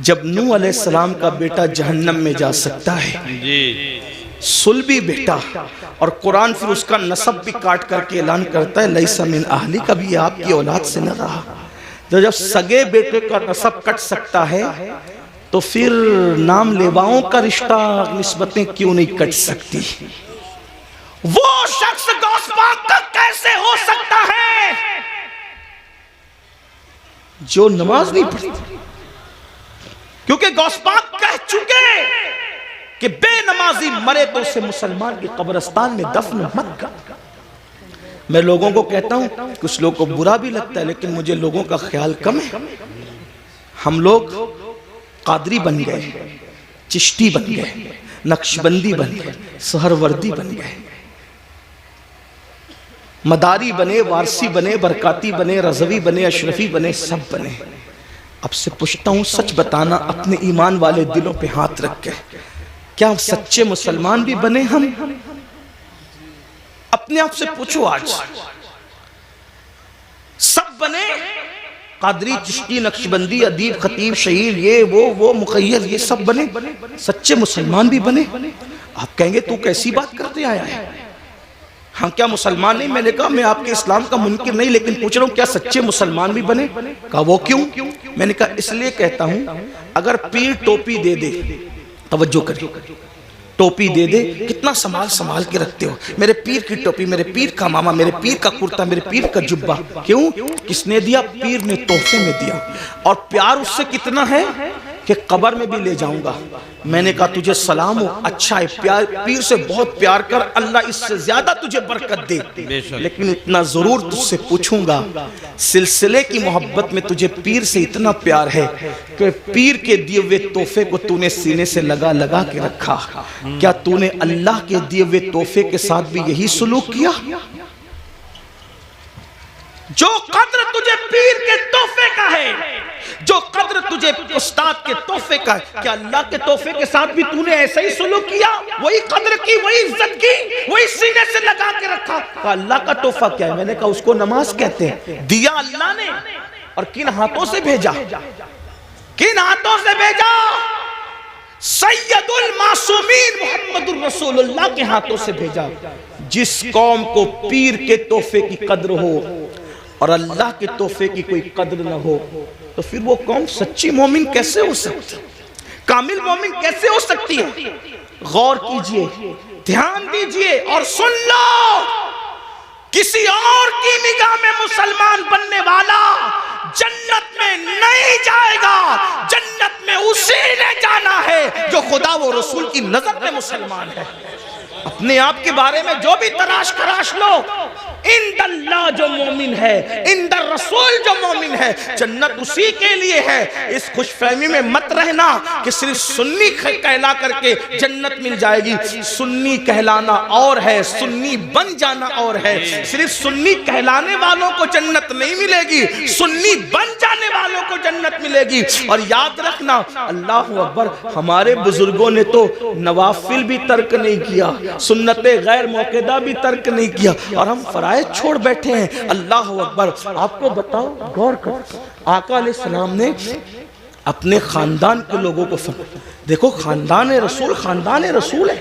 جب نوح علیہ السلام کا بیٹا جہنم میں جا سکتا ہے، سلبی بیٹا، اور قرآن پھر اس کا نسب بھی کاٹ کر کے اعلان کرتا ہے لیسا من اہلی، کبھی آپ کی اولاد سے نہ رہا، تو جب سگے بیٹے کا نسب کٹ سکتا ہے تو پھر نام لیواؤں کا رشتہ نسبتیں کیوں نہیں کٹ سکتی؟ وہ شخص غوث پاک کا کیسے ہو سکتا ہے جو نماز نہیں پڑھتا؟ کیونکہ غوث پاک کہہ چکے کہ بے نمازی مرے تو اسے مسلمان کی قبرستان میں دفن مت کر۔ میں لوگوں کو کہتا ہوں، کچھ لوگوں کو برا بھی لگتا ہے لیکن مجھے لوگوں کا خیال کم ہے۔ ہم لوگ قادری بن گئے، چشتی بن گئے، نقشبندی بن گئے، سہروردی بن گئے، مداری بنے، وارسی بنے، برکاتی بنے، رضوی بنے، اشرفی بنے، سب بنے۔ اب سے پوچھتا ہوں، سچ بتانا اپنے ایمان والے دلوں پہ ہاتھ رکھ کے، کیا سچے مسلمان بھی بنے ہم؟ اپنے آپ سے پوچھو، آج سب بنے؟ قادری، چشتی، نقشبندی، ادیب، خطیب، شہیر، یہ وہ مخیر، یہ سب بنے؟ سچے مسلمان بھی بنے؟ آپ کہیں گے تو کیسی بات کرتے آیا ہے، ہم کیا مسلمان نہیں؟ میں نے کہا میں آپ کے اسلام کا منکر نہیں، لیکن پوچھ رہا ہوں کیا سچے مسلمان بھی بنے؟ کہا وہ کیوں؟ میں نے کہا اس لیے کہتا ہوں، اگر پیر ٹوپی دے دے، توجہ کریں، ٹوپی دے دے، کتنا سنبھال کے رکھتے ہو، میرے پیر کی ٹوپی، میرے پیر کا ماما، میرے پیر کا کرتا، میرے پیر کا جبہ، کیوں؟ کس نے دیا؟ پیر نے تحفے میں دیا، اور پیار اس سے کتنا ہے کہ قبر میں بھی لے جاؤں گا۔ میں نے کہا تجھے سلام ہو، اچھا ہے، پیر سے بہت پیار کر، اللہ اس سے زیادہ تجھے برکت دے، لیکن اتنا ضرور تجھ سے پوچھوں گا، سلسلے کی محبت میں تجھے پیر سے اتنا پیار ہے کہ پیر کے دیے ہوئے تحفے کو تو نے سینے سے لگا کے رکھا، کیا تو نے اللہ کے دیے ہوئے تحفے کے ساتھ بھی یہی سلوک کیا؟ جو قدر تجھے پیر کے تحفے کا ہے، جو قدر تجھے استاد کے تحفے کا ہے، کیا اللہ کے تحفے کے ساتھ بھی تو نے ایسا ہی سلوک کیا؟ وہی قدر کی، وہی عزت کی، وہی سینے سے لگا کے رکھا؟ کہا اللہ کا تحفہ کیا ہے؟ میں نے کہا اس کو نماز کہتے ہیں، دیا اللہ نے، اور کن ہاتھوں سے بھیجا؟ کن ہاتھوں سے بھیجا؟ سید المعصومین محمد الرسول اللہ کے ہاتھوں سے بھیجا۔ جس قوم کو پیر کے تحفے کی قدر ہو اور اللہ کے تحفے کی کوئی قدر نہ ہو، تو پھر وہ قوم سچی مومن کیسے ہو سکتی، کامل مومن کیسے ہو سکتی ہے؟ غور کیجئے، دھیان دیجئے اور سن لو، کسی اور کی نگاہ میں مسلمان بننے والا جنت میں نہیں جائے گا، جنت میں اسی نے جانا ہے جو خدا و رسول کی نظر میں مسلمان ہے۔ اپنے آپ کے بارے میں جو بھی تلاش کراش لو، عند اللہ جو مومن ہے، عند الرسول جو مومن ہے، جنت اسی کے لیے ہے۔ اس خوش فہمی میں مت رہنا کہ صرف سنی کہلا کر کے جنت مل جائے گی۔ سنی کہلانا اور ہے، سنی بن جانا اور ہے۔ صرف سنی کہلانے والوں کو جنت نہیں ملے گی، سنی بن جانے والوں کو جنت ملے گی۔ اور یاد رکھنا، اللہ اکبر، ہمارے بزرگوں نے تو نوافل بھی ترک نہیں کیا، سنت غیر موقدہ بھی ترک نہیں کیا، اور ہم فرائض چھوڑ بیٹھے ہیں۔ اللہ اکبر۔ آپ کو بتاؤ، غور کر، آقا علیہ السلام نے اپنے خاندان کے لوگوں کو دیکھو، خاندان رسول ہے،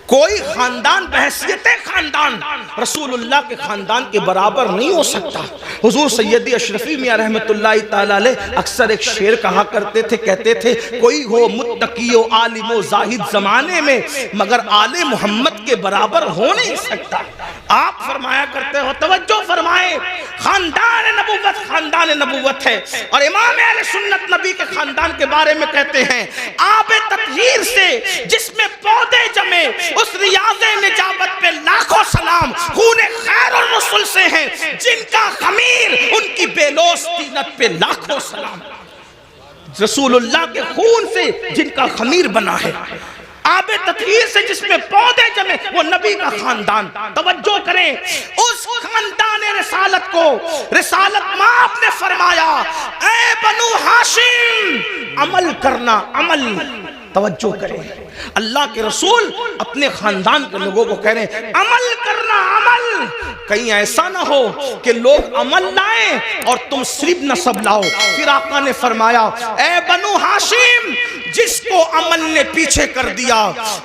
کوئی خاندان بحیثیت خاندان رسول اللہ کے خاندان کے برابر نہیں ہو سکتا۔ حضور سیدی اشرفی میاں رحمت اللہ تعالی علیہ اکثر ایک شعر کہا کرتے تھے، کہتے تھے، کوئی ہو متقی و عالم و زاہد زمانے میں مگر آل محمد کے برابر ہو نہیں سکتا۔ آپ فرمایا کرتے ہو، توجہ فرمائے، خاندان نبوت ہے، اور امام اہل سنت نبی کے خاندان کے بارے میں کہتے ہیں، آب تطہیر سے جس میں پودے جمے، اس ریاض نجابت پہ لاکھوں سلام، خون خیر الرسل سے ہیں جن کا خمیر ان کی بیلوس طینت پہ لاکھوں سلام۔ رسول اللہ کے خون سے جن کا خمیر بنا ہے، آب تطہیر سے جس میں پودے جمے، وہ نبی کا خاندان۔ توجہ کریں، اس خاندان رسالت کو رسالت ماں نے فرمایا، اے بنو ہاشم عمل کرنا، عمل۔ توجہ کریں، اللہ کے رسول اپنے خاندان کے لوگوں کو کہہ رہے ہیں عمل کرنا، عمل۔ کہیں ایسا نہ ہو کہ لوگ عمل لائیں اور تم صرف نسب لاؤ۔ پھر آقا نے فرمایا، اے بنو ہاشم، جس کو عمل نے پیچھے کر دیا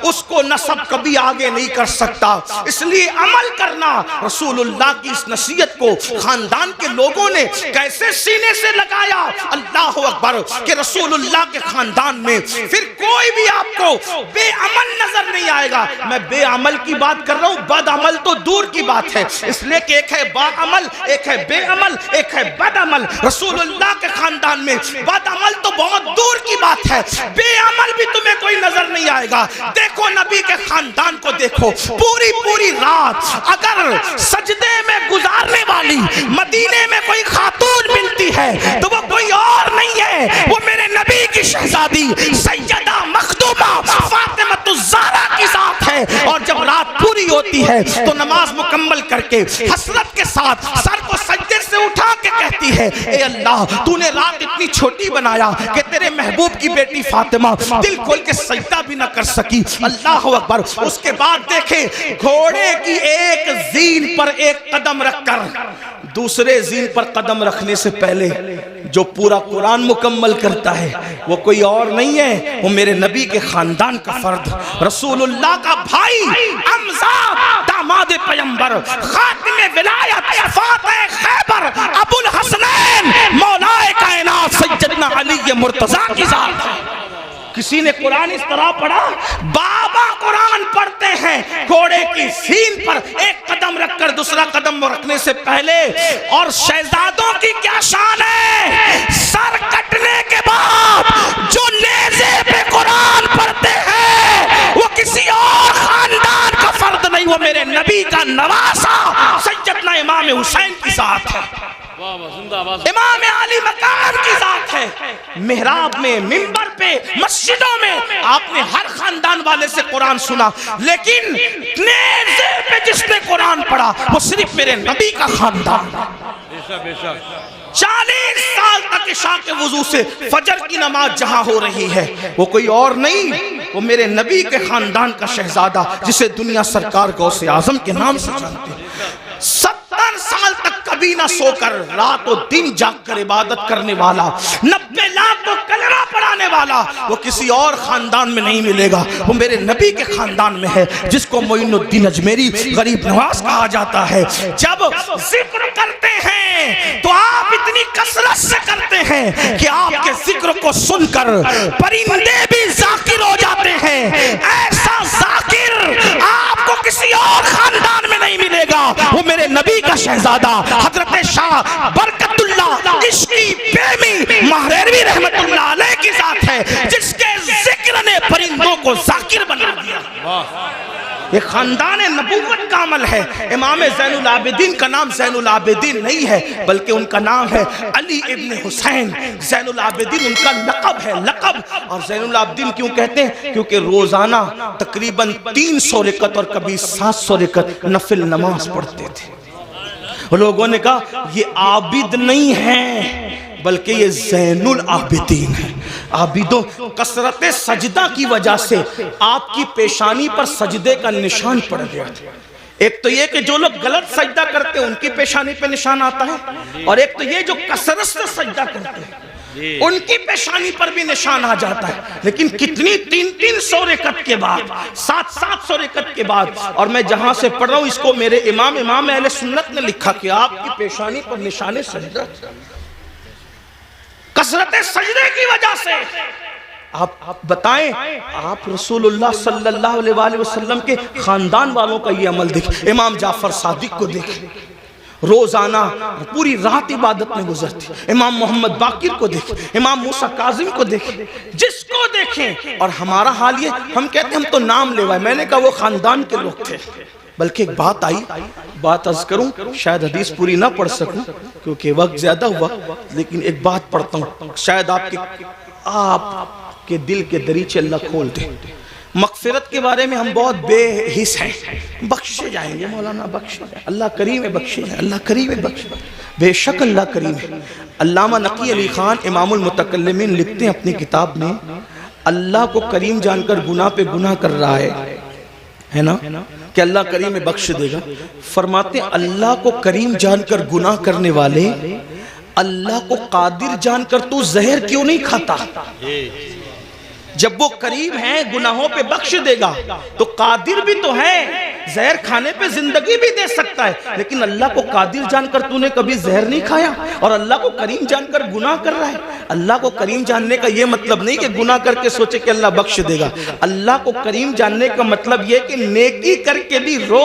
اس کو نسب کبھی آگے نہیں کر سکتا، اس لیے عمل کرنا۔ رسول اللہ کی اس نصیحت کو خاندان کے لوگوں نے کیسے سینے سے لگایا، اللہ اکبر، کہ رسول اللہ کے خاندان میں پھر کوئی بھی آپ کو بے عمل نظر نہیں آئے گا۔ میں بے عمل کی بات کر رہا ہوں، بد عمل تو دور کی بات ہے، اس لیے کہ ایک ہے با عمل، ایک ہے بے عمل، ایک ہے بد عمل۔ رسول اللہ کے خاندان میں بد عمل تو بہت دور کی بات ہے، بے عمل بھی تمہیں کوئی نظر نہیں آئے گا۔ دیکھو نبی کے خاندان کو دیکھو، پوری رات اگر سجدے میں گزارنے والی مدینے میں کوئی خاتون ملتی ہے تو وہ کوئی اور نہیں ہے، وہ میرے نبی کی شہزادی سیدہ مخدومہ فاطمہ الزہرا کی ذات ہے۔ اور جب رات پوری ہوتی ہے تو نماز مکمل کر کے حسرت کے ساتھ سر کو سجدے سے اٹھا کے کہتی ہے، اے اللہ، تو نے رات اتنی چھوٹی بنایا کہ تیرے محبوب کی بیٹی فاطمہ دل کھول کے سجدہ بھی نہ کر سکی۔ اللہ اکبر۔ اس کے بعد دیکھیں، گھوڑے کی ایک زین پر ایک قدم رکھ کر دوسرے زین پر قدم رکھنے سے پہلے جو پورا قرآن مکمل کرتا ہے وہ کوئی اور نہیں ہے، وہ میرے نبی کے خاندان کا فرد، رسول اللہ کا بھائی، امزاد، داماد پیمبر، خاتم ولایت، فاتح خیبر، ابو الحسنین، مولا کائنات سیدنا علی مرتضیٰ کی ذات ہے۔ کسی نے قرآن اس طرح پڑھا، بابا قرآن پڑھتے ہیں گھوڑے کی سین پر ایک قدم رکھ کر دوسرا قدم رکھنے سے پہلے، اور شہزادوں کی کیا شان ہے، سر کٹنے کے بعد جو نیزے پہ قرآن پڑھتے ہیں وہ کسی اور خاندان کا فرد نہیں، وہ میرے نبی کا نواسا سیدنا امام حسین کی ذات ہے، امام علی مقام کی ذات ہے۔ محراب میں، منبر پہ، مسجدوں میں آپ نے ہر خاندان والے سے قرآن سنا، لیکن نیزے پہ جس نے قرآن پڑھا وہ صرف میرے نبی کا خاندان۔ 40 سال تک عشاء کے وضو سے فجر کی نماز جہاں ہو رہی ہے وہ کوئی اور نہیں، وہ میرے نبی کے خاندان کا شہزادہ جسے دنیا سرکار غوث اعظم کے نام سے جانتے ہیں۔ 70 سال تک کبھی نہ سو کر رات و دن جاگ کر عبادت کرنے والا، 90 لاکھ کو کلمہ پڑھانے والا، وہ کسی اور خاندان میں نہیں ملے گا، وہ میرے نبی کے خاندان میں ہے، جس کو معین الدین اجمیری غریب نواز کہا جاتا ہے۔ جب ذکر کرتے ہیں تو آپ اتنی کثرت سے کرتے ہیں کہ آپ کے ذکر کو سن کر پرندے بھی ذاکر ہو جاتے ہیں۔ ایسا ذاکر آپ کو کسی اور خاندان میں نہیں ملے گا، وہ میرے نبی کا شہزادہ حضرت شاہ برکت اللہ عشقی بیمی مہریروی رحمت اللہ علیہ کی ذات ہے، جس کے ذکر نے پرندوں کو ذاکر بنا دیا۔ یہ خاندان نبوت کا عمل ہے. امام زین العابدین کا نام زین العابدین نہیں ہے بلکہ ان کا نام ہے علی ابن حسین. زین العابدین ان کا لقب ہے, لقب. اور زین العابدین کیوں کہتے ہیں؟ کیونکہ روزانہ تقریباً 300 رکعت اور کبھی 700 رکعت نفل نماز پڑھتے تھے. لوگوں نے کہا یہ عابد نہیں ہے بلکہ یہ زین العابدین ہے. عابدوں کثرت سجدہ کی وجہ سے آپ کی پیشانی پر سجدے کا نشان پڑ گیا تھا. ایک تو یہ کہ جو لوگ غلط سجدہ کرتے ہیں ان کی پیشانی پہ نشان آتا ہے, اور ایک تو یہ جو کثرت سے سجدہ کرتے ہیں ان کی پیشانی پر بھی نشان آ جاتا ہے. لیکن کتنی 300 رکعت کے بعد, 700 رکعت کے بعد, اور میں جہاں سے پڑھ رہا ہوں اس کو میرے امام اہل سنت نے لکھا کہ آپ کی پیشانی پر نشان سجدہ کثرت سجدے کی وجہ سے. آپ بتائیں, آپ رسول اللہ صلی اللہ علیہ وآلہ وسلم کے خاندان والوں کا یہ عمل دیکھ. امام جعفر صادق کو دیکھ, روزانہ پوری رات عبادت میں گزرتی. امام محمد باقر کو دیکھ, امام موسیٰ کاظم کو دیکھ, جس کو دیکھیں. اور ہمارا حال یہ, ہم کہتے ہیں ہم تو نام لیوائے. میں نے کہا وہ خاندان کے لوگ تھے. بلکہ ایک بات آئی, بات عرض کروں, شاید حدیث پوری نہ پڑھ سکوں کیونکہ وقت زیادہ ہوا, لیکن ایک بات پڑھتا ہوں, شاید آپ کے دل کے دریچے اللہ کھول دے. مغفرت کے بارے میں ہم بہت بے حس ہیں, بخشے جائیں گے مولانا, بخشے جائیں, اللہ کریم ہے, بخشے جائیں, اللہ کریم ہے, بخشے. بے شک اللہ کریم ہے. علامہ نقی علی خان امام المتکلمین لکھتے ہیں اپنی کتاب میں, اللہ کو کریم جان کر گناہ پہ گناہ کر رہا ہے نا, کہ اللہ کریم میں بخش دے گا. فرماتے ہیں اللہ کو کریم جان کر گناہ کرنے والے اللہ کو قادر جان کر تو زہر کیوں نہیں کھاتا؟ جب وہ کریم ہے گناہوں پہ بخش دے گا تو قادر بھی تو ہے, زہر کھانے پہ زندگی بھی دے سکتا ہے. لیکن اللہ کو قادر جان کر تو نے کبھی زہر نہیں کھایا اور اللہ کو کریم جان کر گناہ کر رہا ہے. اللہ کو کریم جاننے کا یہ مطلب نہیں کہ گناہ کر کے سوچے کہ اللہ بخش دے گا. اللہ کو کریم جاننے کا مطلب یہ کہ نیکی کر کے بھی رو,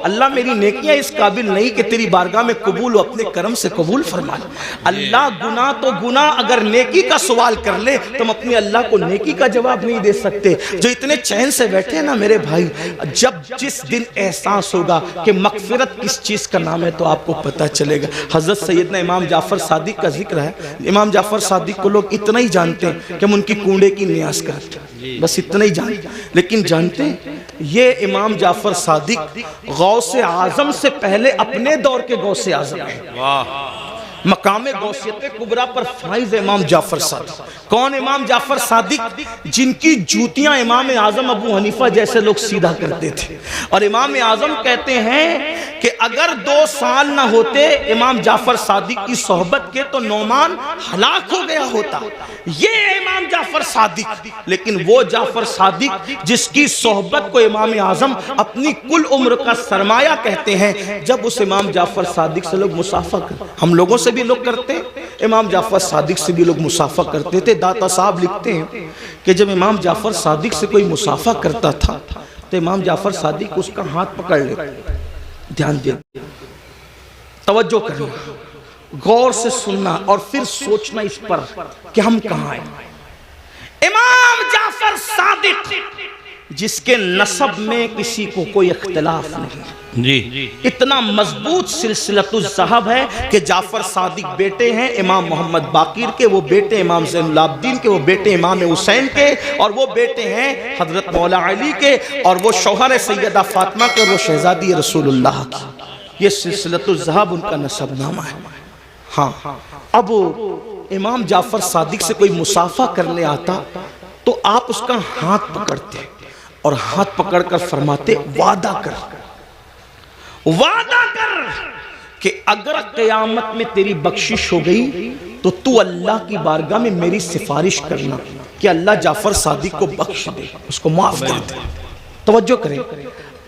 اللہ میری نیکیاں اس قابل نہیں کہ تیری بارگاہ میں قبول ہو, اپنے کرم سے قبول فرما. اللہ گناہ تو گناہ, اگر نیکی کا سوال کر لے تم اپنے اللہ کو نیکی کا جواب نہیں دے سکتے. جو اتنے چین سے بیٹھے ہیں نا میرے بھائی, جب جس دن احساس ہوگا کہ مغفرت کس چیز کا نام ہے تو آپ کو پتہ چلے گا. حضرت سیدنا امام جعفر صادق کا ذکر ہے. امام جعفر صادق کو لوگ اتنا ہی جانتے ہیں کہ ہم ان کی کونڈے کی نیاز کرتے ہیں, بس اتنا ہی جانتے ہیں. لیکن جانتے ہیں یہ امام جعفر صادق غوث اعظم سے پہلے اپنے دور کے غوث اعظم ہیں. مقام غوثیت کبریٰ پر فائز امام جعفر صادق. کون امام جعفر صادق؟ جن کی جوتیاں امام اعظم ابو حنیفہ جیسے لوگ سیدھا کرتے تھے. اور امام اعظم کہتے ہیں کہ اگر 2 سال نہ ہوتے امام جعفر صادق کی صحبت کے تو نعمان ہلاک ہو گیا ہوتا. یہ امام جعفر صادق. لیکن وہ جعفر صادق جس کی صحبت کو امام اعظم اپنی کل عمر کا سرمایہ کہتے ہیں, جب اس امام جعفر صادق سے لوگ مصافحہ کرتے, ہم لوگوں سے بھی لوگ کرتے, امام جعفر صادق سے بھی لوگ مصافحہ کرتے تھے. داتا صاحب لکھتے ہیں کہ جب امام جعفر صادق سے کوئی مصافحہ کرتا تھا تو امام جعفر صادق اس کا ہاتھ پکڑ لیتے. دھیان دیں, توجہ کرنا, غور سے سننا اور پھر سوچنا اس پر کہ ہم کہاں ہیں. امام جعفر صادق جس کے نسب میں کسی کو کوئی اختلاف نہیں,
جی
اتنا مضبوط سلسلۃ الذہب ہے کہ جعفر صادق بیٹے ہیں امام محمد باقر کے, وہ بیٹے امام زین العابدین کے, وہ بیٹے امام حسین کے, اور وہ بیٹے ہیں حضرت مولا علی کے, اور وہ شوہر سیدہ فاطمہ کے, اور وہ شہزادی رسول اللہ کی. یہ سلسلۃ الذہب ان کا نسب نامہ ہے. ہاں, اب امام جعفر صادق سے کوئی مصافحہ کرنے آتا تو آپ اس کا ہاتھ پکڑتے اور ہاتھ پکڑ کر فرماتے وعدہ کر کہ اگر قیامت میں تیری بخشش ہو گئی تو تو اللہ کی بارگاہ میں میری سفارش کرنا کہ اللہ جعفر صادق کو بخش دے, اس کو معاف کر دے. توجہ کریں,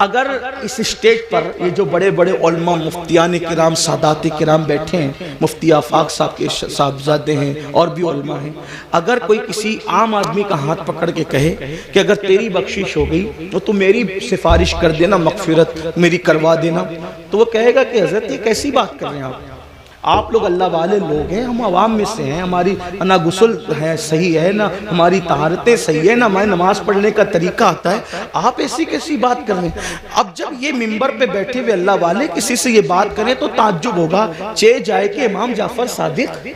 اگر اس اسٹیج پر یہ جو بڑے بڑے علماء مفتیان کرام سادات کرام بیٹھے ہیں, مفتی آفاق صاحب کے صاحبزادے ہیں اور بھی علماء ہیں, اگر کوئی کسی عام آدمی کا ہاتھ پکڑ کے کہے کہ اگر تیری بخشش ہو گئی تو میری سفارش کر دینا, مغفرت میری کروا دینا, تو وہ کہے گا کہ حضرت یہ کیسی بات کر رہے ہیں آپ, آپ لوگ اللہ والے لوگ ہیں، ہم عوام میں سے ہیں، ہماری نہ غسل ہے صحیح ہے، نہ ہماری طہارتیں صحیح ہے، نہ ہماری نماز پڑھنے کا طریقہ آتا ہے، آپ ایسی کیسی بات کر رہے ہیں؟ اب جب یہ منبر پہ بیٹھے ہوئے اللہ والے کسی سے یہ بات کریں تو تعجب ہوگا، چہ جائے کہ امام جعفر صادق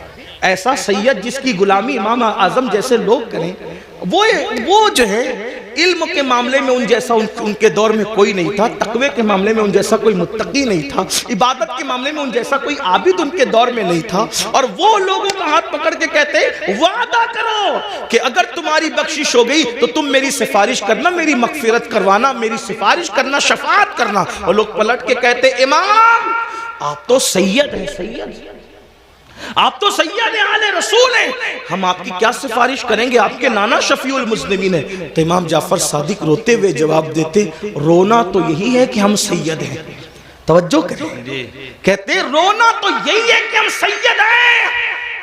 ایسا سید جس کی غلامی امام اعظم جیسے لوگ کریں، وہ جو ہے علم کے معاملے میں ان جیسا ان کے دور میں کوئی نہیں تھا، تقوی کے معاملے میں ان جیسا کوئی متقی نہیں تھا، عبادت کے معاملے میں ان جیسا کوئی عابد ان کے دور میں نہیں تھا، اور وہ لوگوں کا ہاتھ پکڑ کے کہتے وعدہ کرو کہ اگر تمہاری بخشش ہو گئی تو تم میری سفارش کرنا، میری مغفرت کروانا، میری سفارش کرنا، شفاعت کرنا۔ اور لوگ پلٹ کے کہتے امام آپ تو سید ہیں، سید آپ تو سید آل رسول ہیں، ہم آپ کی کیا سفارش کریں گے، آپ کے نانا شفیع المذنبین ہیں۔ تو امام جعفر صادق روتے ہوئے جواب دیتے رونا تو یہی ہے کہ ہم سید ہیں۔ توجہ کریں، کہتے رونا تو یہی ہے کہ ہم سید ہیں،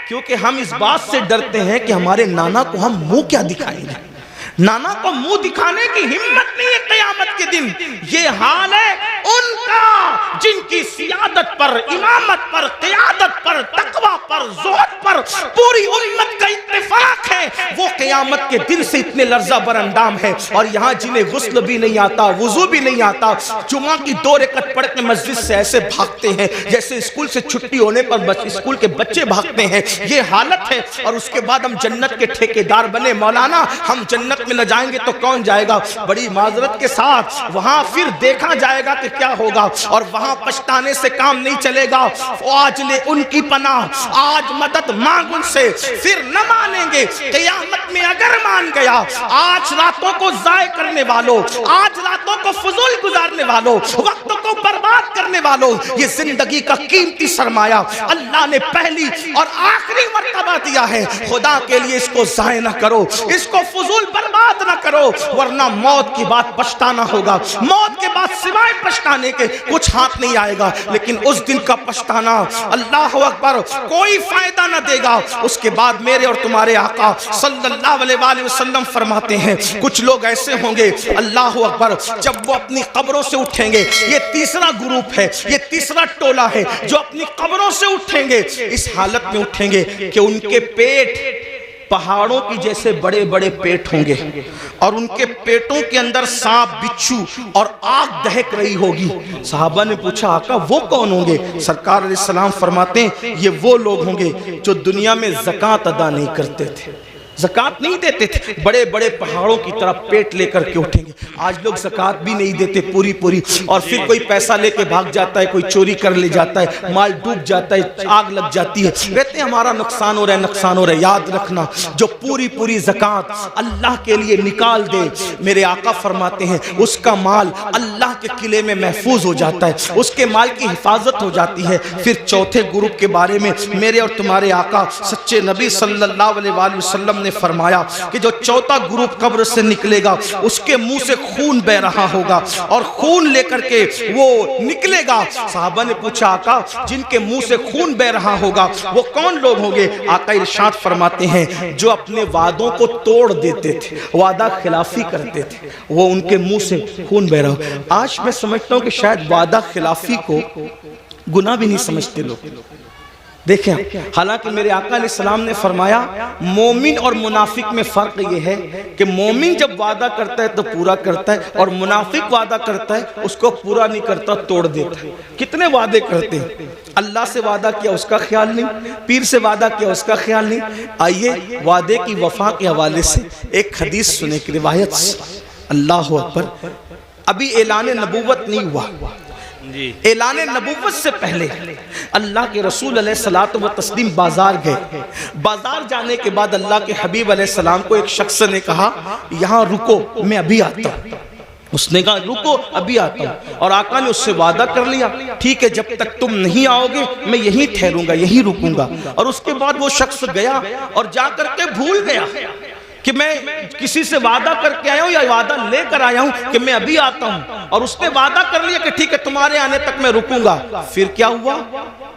کیونکہ ہم اس بات سے ڈرتے ہیں کہ ہمارے نانا کو ہم منہ کیا دکھائیں گے، نانا کو منہ دکھانے کی ہمت نہیں ہے قیامت کے دن۔ یہ حال ہے ان کا جن کی سیادت پر، امامت پر، قیادت پر، تقوی پر، زہد پر پوری امت کا اتفاق ہے، وہ قیامت کے دن سے اتنے لرزہ بر اندام ہے۔ اور یہاں جنہیں غسل بھی نہیں آتا، وضو بھی نہیں آتا، جمعہ کی 2 رکعت پڑھ کے مسجد سے ایسے بھاگتے ہیں جیسے اسکول سے چھٹی ہونے پر اسکول کے بچے بھاگتے ہیں، یہ حالت ہے۔ اور اس کے بعد ہم جنت کے ٹھیکیدار بنے، مولانا ہم جنت میں نہ جائیں گے تو کون جائے گا؟ بڑی معذرت کے ساتھ وہاں پھر دیکھا جائے گا کہ کیا ہوگا، اور وہاں پچھتانے سے کام نہیں چلے گا۔ آج لے ان کی پناہ، آج مدد مانگ ان سے، پھر نہ مانیں گے قیامت میں اگر مان گیا۔ آج راتوں کو ضائع کرنے والوں، آج راتوں کو فضول گزارنے والوں، وقت کو برباد کرنے والوں، یہ زندگی کا قیمتی سرمایہ اللہ نے پہلی اور آخری مرتبہ دیا ہے، خدا کے لیے اس کو ضائع نہ کرو، اس کو فضول برباد نہ کرو، ورنہ موت کی بات پچھتانا ہوگا۔ موت کے بعد سوائے پچھتانے کے کچھ ہاتھ نہیں آئے گا، لیکن اس دن کا پچھتانا اللہ اکبر کوئی فائدہ نہ دے گا۔ اس کے بعد میرے اور تمہارے آقا صلی اللہ علیہ وآلہ وسلم فرماتے ہیں کچھ لوگ ایسے ہوں گے اللہ اکبر جب وہ اپنی قبروں سے اٹھیں گے، یہ تیسرا گروپ ہے، یہ تیسرا ٹولہ ہے جو اپنی قبروں سے اٹھیں گے، اس حالت میں اٹھیں گے کہ ان کے پیٹ پہاڑوں کی جیسے بڑے بڑے پیٹ ہوں گے، اور ان کے پیٹوں کے اندر سانپ، بچھو اور آگ دہک رہی ہوگی۔ صحابہ نے پوچھا آقا وہ کون ہوں گے؟ سرکار علیہ السلام فرماتے ہیں یہ وہ لوگ ہوں گے جو دنیا میں زکوٰۃ ادا نہیں کرتے تھے، زکوٰۃ نہیں دیتے تھے، بڑے بڑے پہاڑوں کی طرح پیٹ لے کر کے اٹھیں گے۔ آج لوگ زکوٰۃ بھی نہیں دیتے پوری، اور پھر کوئی پیسہ لے کے بھاگ جاتا ہے، کوئی چوری کر لے جاتا ہے، مال ڈوب جاتا ہے، آگ لگ جاتی ہے، کہتے ہیں ہمارا نقصان ہو رہا ہے، نقصان ہو رہا ہے۔ یاد رکھنا جو پوری زکوٰۃ اللہ کے لیے نکال دے، میرے آقا فرماتے ہیں اس کا مال اللہ کے قلعے میں محفوظ ہو جاتا ہے، اس کے مال کی حفاظت ہو جاتی ہے۔ پھر چوتھے گروپ کے بارے میں میرے اور تمہارے آقا سچے نبی صلی اللہ علیہ وآلہ وسلم نے فرمایا کہ جو چوتھا گروپ قبر سے نکلے گا اس کے منہ سے خون بہ رہا ہوگا، اور خون لے کر کے وہ نکلے گا۔ صحابہ نے پوچھا آقا جن کے منہ سے خون بہ رہا ہوگا وہ کون لوگ ہوں گے؟ آقا ارشاد فرماتے ہیں جو اپنے وعدوں کو توڑ دیتے تھے، وعدہ خلافی کرتے تھے، وہ ان کے منہ سے خون بہ رہا ہو۔ آج میں سمجھتا ہوں کہ شاید وعدہ خلافی کو گناہ بھی نہیں سمجھتے لوگ۔ دیکھیں حالانکہ میرے آقا علیہ السلام نے فرمایا مومن اور منافق میں فرق یہ ہے کہ مومن جب وعدہ کرتا ہے تو پورا کرتا ہے، اور منافق وعدہ کرتا ہے اس کو پورا نہیں کرتا، توڑ دیتا ہے۔ کتنے وعدے کرتے ہیں، اللہ سے وعدہ کیا اس کا خیال نہیں، پیر سے وعدہ کیا اس کا خیال نہیں۔ آئیے وعدے کی وفا کے حوالے سے ایک حدیث سنے کی روایت سے۔ اللہ اکبر، ابھی اعلان نبوت نہیں ہوا، اعلان نبوت سے پہلے اللہ کے رسول علیہ السلام و تسلیم بازار گئے۔ بازار جانے کے بعد اللہ کے حبیب علیہ السلام کو ایک شخص نے کہا یہاں رکو میں ابھی آتا ہوں۔ اس نے کہا رکو ابھی آتا ہوں، اور آقا نے اس سے وعدہ کر لیا ٹھیک ہے جب تک تم نہیں آؤ گے میں یہیں ٹھہروں گا، یہیں رکوں گا۔ اور اس کے بعد وہ شخص گیا اور جا کر کے بھول گیا کہ میں کسی سے وعدہ کر کے آیا ہوں یا وعدہ لے کر آیا ہوں کہ میں ابھی آتا ہوں، اور اس نے وعدہ کر لیا کہ ٹھیک ہے تمہارے آنے تک میں رکوں گا۔ پھر کیا ہوا؟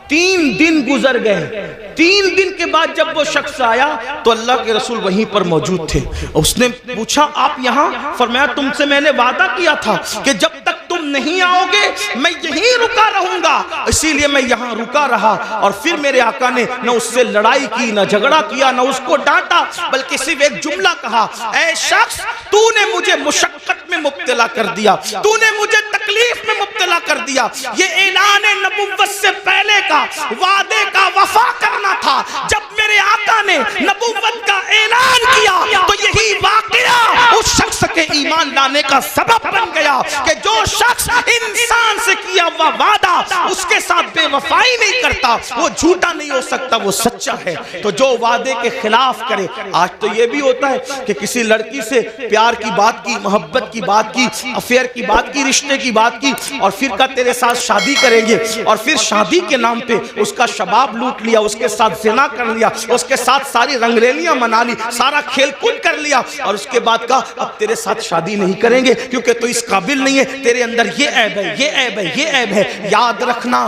3 دن گزر گئے۔ 3 دن کے بعد جب وہ شخص آیا تو اللہ کے رسول وہیں پر موجود تھے۔ اس نے پوچھا آپ یہاں؟ فرمایا تم سے میں نے وعدہ کیا تھا کہ جب تک تم تم نہیں آؤ گے میں یہیں رکا رہوں گا، اسی لیے میں یہاں رکا رہا۔ اور پھر میرے آقا نے نہ اس سے لڑائی کی، نہ جھگڑا کیا، نہ اس کو ڈانٹا، بلکہ صرف ایک جملہ کہا، اے شخص تو نے مجھے مشقت میں مبتلا کر دیا، تو نے مجھے تکلیف میں مبتلا کر دیا۔ یہ اعلان نبوت سے پہلے کا وعدے کا وفا کرنا تھا۔ جب میرے آقا نے نبوت کا اعلان کیا تو یہی واقعہ اس شخص کے ایمان لانے کا سبب بن گیا کہ جو شخص انسان سے کیا ہوا وعدہ اس کے ساتھ بے وفائی نہیں کرتا وہ جھوٹا نہیں ہو سکتا، وہ سچا ہے۔ تو جو وعدے کے خلاف کرے، آج تو یہ بھی ہوتا ہے کہ کسی لڑکی سے پیار کی بات کی، محبت کی بات کی، افیئر کی بات کی، رشتے کی بات کی، اور پھر کہا تیرے ساتھ شادی کریں گے، اور پھر شادی کے نام پہ اس کا شباب لوٹ لیا، اس کے ساتھ زنا کر لیا، اس کے ساتھ ساری رنگریلیاں منا لی، سارا کھیل کود کر لیا، اور اس کے بعد کہا اب تیرے ساتھ شادی نہیں کریں گے کیونکہ تو اس قابل نہیں ہے، تیرے اندر یہ عیب ہے، یہ عیب ہے، یہ عیب ہے۔ یاد رکھنا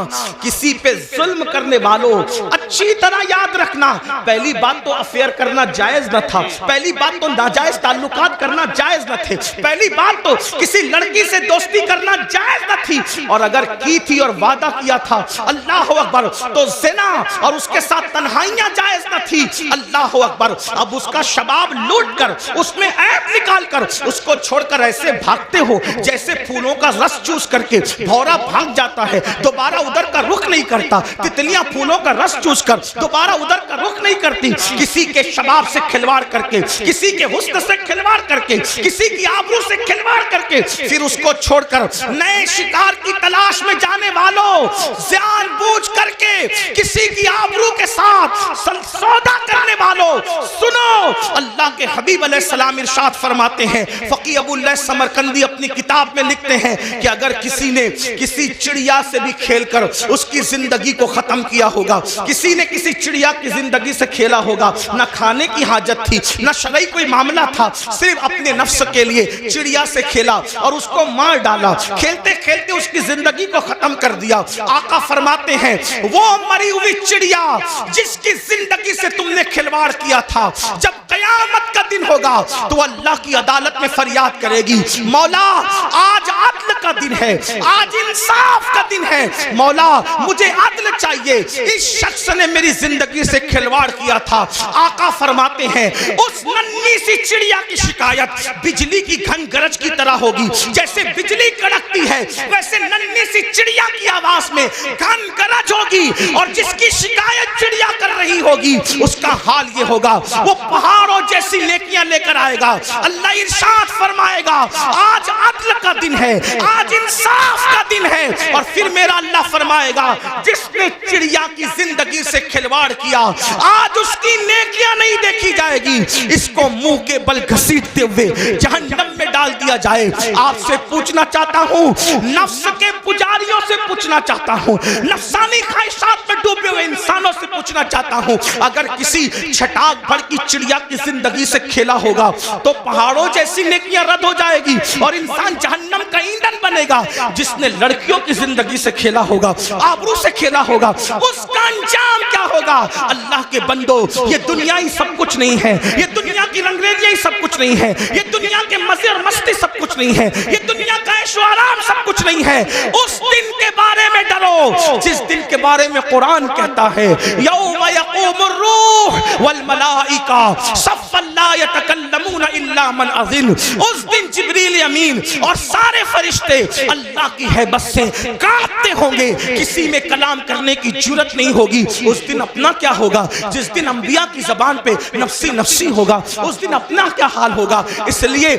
کسی پہ ظلم کرنے والوں، اچھی طرح یاد رکھنا، پہلی بات تو افیئر کرنا جائز نہ تھا، پہلی بات تو ناجائز تعلقات کرنا جائز نہ تھے، پہلی بات تو کسی لڑکی سے دوستی کرنا جائز نہ تھی، اور اگر کی تھی اور وعدہ کیا تھا اللہ اکبر تو زنا اور اس کے ساتھ تنہائیاں جائز نہ تھی، اللہ اکبر۔ اب اس کا شباب لوٹ کر اس میں عیب نکال کر اس کو چھوڑ کر ایسے بھاگتے ہو جیسے پھولوں کا رس چوس کر کے بھورا بھاگ جاتا ہے، دوبارہ ادھر کا رخ نہیں کرتا، تتلیاں پھولوں کا رس چوس کر دوبارہ ادھر کا رخ نہیں کرتی، کسی کے شباب سے کھلواڑ کر کے، کسی کے حسن سے کھلواڑ کر کے، کسی کی آبرو سے کھلواڑ کر کے پھر اس کو چھوڑ کر نئے شکار کی تلاش میں جانے والوں، جان بوجھ کر کے کسی کی آبرو کے ساتھ سودا کرنے والوں، سنو اللہ کے حبیب علیہ السلام ارشاد فرماتے ہیں، فقیہ ابو اللہ سمرقندی اپنی کتاب میں لکھتے ہیں کہ اگر کسی نے کسی چڑیا سے بھی کھیل کر اس کی زندگی کو ختم کیا ہوگا، کسی نے کسی چڑیا کی زندگی سے کھیلا ہوگا، نہ کھانے کی حاجت تھی، نہ شرعی کوئی معاملہ تھا، صرف اپنے نفس کے لیے چڑیا سے کھیلا اور اس کو مار ڈالا، کھیلتے کھیلتے اس کی زندگی کو ختم کر دیا۔ آقا فرماتے ہیں وہ مری ہوئی چڑیا جس کی زندگی سے تم نے کھلواڑ کیا تھا، جب قیامت کا دن ہوگا تو اللہ کی عدالت میں فریاد کرے گی، مولا آج عدل کا دن ہے، آج انصاف کا دن ہے، مولا مجھے عدل چاہیے، اس شخص نے میری زندگی سے کھلواڑ کیا تھا۔ آقا فرماتے ہیں اس ننھی سی چڑیا کی شکایت بجلی کی گھن گرج کی طرح ہوگی، جیسے بجلی کڑکتی ہے ویسے ننھی سی چڑیا کی آواز میں گھن گرج ہوگی، اور جس کی شکایت چڑیا کر رہی ہوگی اس کا حال یہ ہوگا وہ پہاڑوں جیسی نیکیاں لے کر آئے گا۔ اللہ ارشاد فرمائے گا آج عدل کا دن ہے، آج انصاف کا دن ہے، اور پھر میرا اللہ فرمائے گا جس نے چڑیا کی زندگی سے کھلواڑ کیا آج اس کی نیکیاں نہیں دیکھی جائے گی، اس کو منہ کے بل گھسیٹتے ہوئے جہنم میں ڈال دیا جائے۔ آپ سے پوچھنا چاہتا ہوں، نفس کے پجاریوں سے پوچھنا چاہتا ہوں، نفسانی خواہشات میں ڈوبے ہوئے انسانوں سے پوچھنا چاہتا ہوں، اگر کسی چھٹاک بھر کی چڑیا کی زندگی سے کھیلا ہوگا تو پہاڑوں جیسی نیکیاں رد ہو جائے گی اور انسان جہنم کا ایندھن بنے گا۔ جس نے لڑکیوں کی زندگی سے کھیلا ہوگا، آبرو سے کھیلا ہوگا، اس کا انجام کیا ہوگا؟ اللہ کے بندو، یہ دنیا ہی سب کچھ نہیں ہے، یہ دنیا کی رنگریلیاں ہی سب کچھ نہیں ہے، یہ دنیا کے مزے اور مستی سب کچھ نہیں ہے، یہ دنیا کا عیش و آرام سب کچھ نہیں ہے۔ اس دن کے بارے میں ڈرو جس دن کے بارے میں قرآن کہتا ہے یوم یقوم الروح والملائکہ صفا لا یتکلمون الا من اذن۔ اس دن جبریل امین اور سارے فرشتے اللہ کی ہیبت سے کانپتے ہوں گے، کسی میں کلام کرنے کی جرت نہیں ہوگی۔ اس دن اپنا کیا ہوگا؟ جس دن انبیاء کی زبان پہ نفسی نفسی ہوگا، اس دن اپنا کیا حال ہوگا؟ اس لیے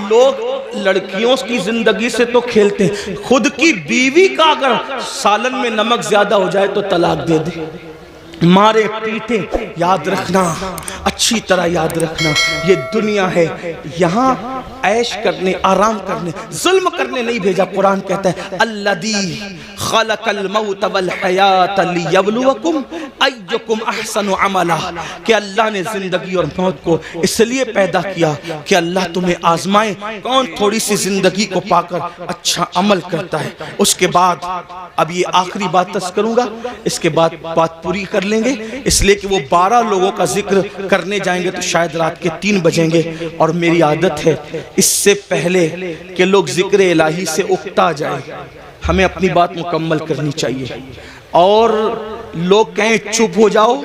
لوگ لڑکیوں کی زندگی سے تو کھیلتے ہیں، خود کی بیوی کا اگر سالن میں نمک زیادہ ہو جائے تو طلاق دے دے، مارے پیٹے۔ یاد رکھنا، اچھی طرح یاد رکھنا، یہ دنیا ہے، یہاں عیش کرنے، آرام کرنے، ظلم کرنے نہیں بھیجا۔ قرآن کہتا ہے الذی خلق الموت والحیات لیبلوکم ایکم احسن عملا، کہ اللہ نے زندگی اور موت کو اس لیے پیدا کیا کہ اللہ تمہیں آزمائے کون تھوڑی سی زندگی کو پا کر اچھا عمل کرتا ہے۔ اس کے بعد اب یہ آخری بات کروں گا، اس کے بعد بات پوری کر لیں گے، اس لیے کہ وہ 12 لوگوں کا ذکر کرنے جائیں گے تو شاید رات کے 3 بجیں گے، اور میری عادت ہے اس سے پہلے کہ لوگ ذکر الہی سے اکتا جائیں ہمیں اپنی بات مکمل کرنی چاہیے، اور لوگ کہیں چپ ہو جاؤ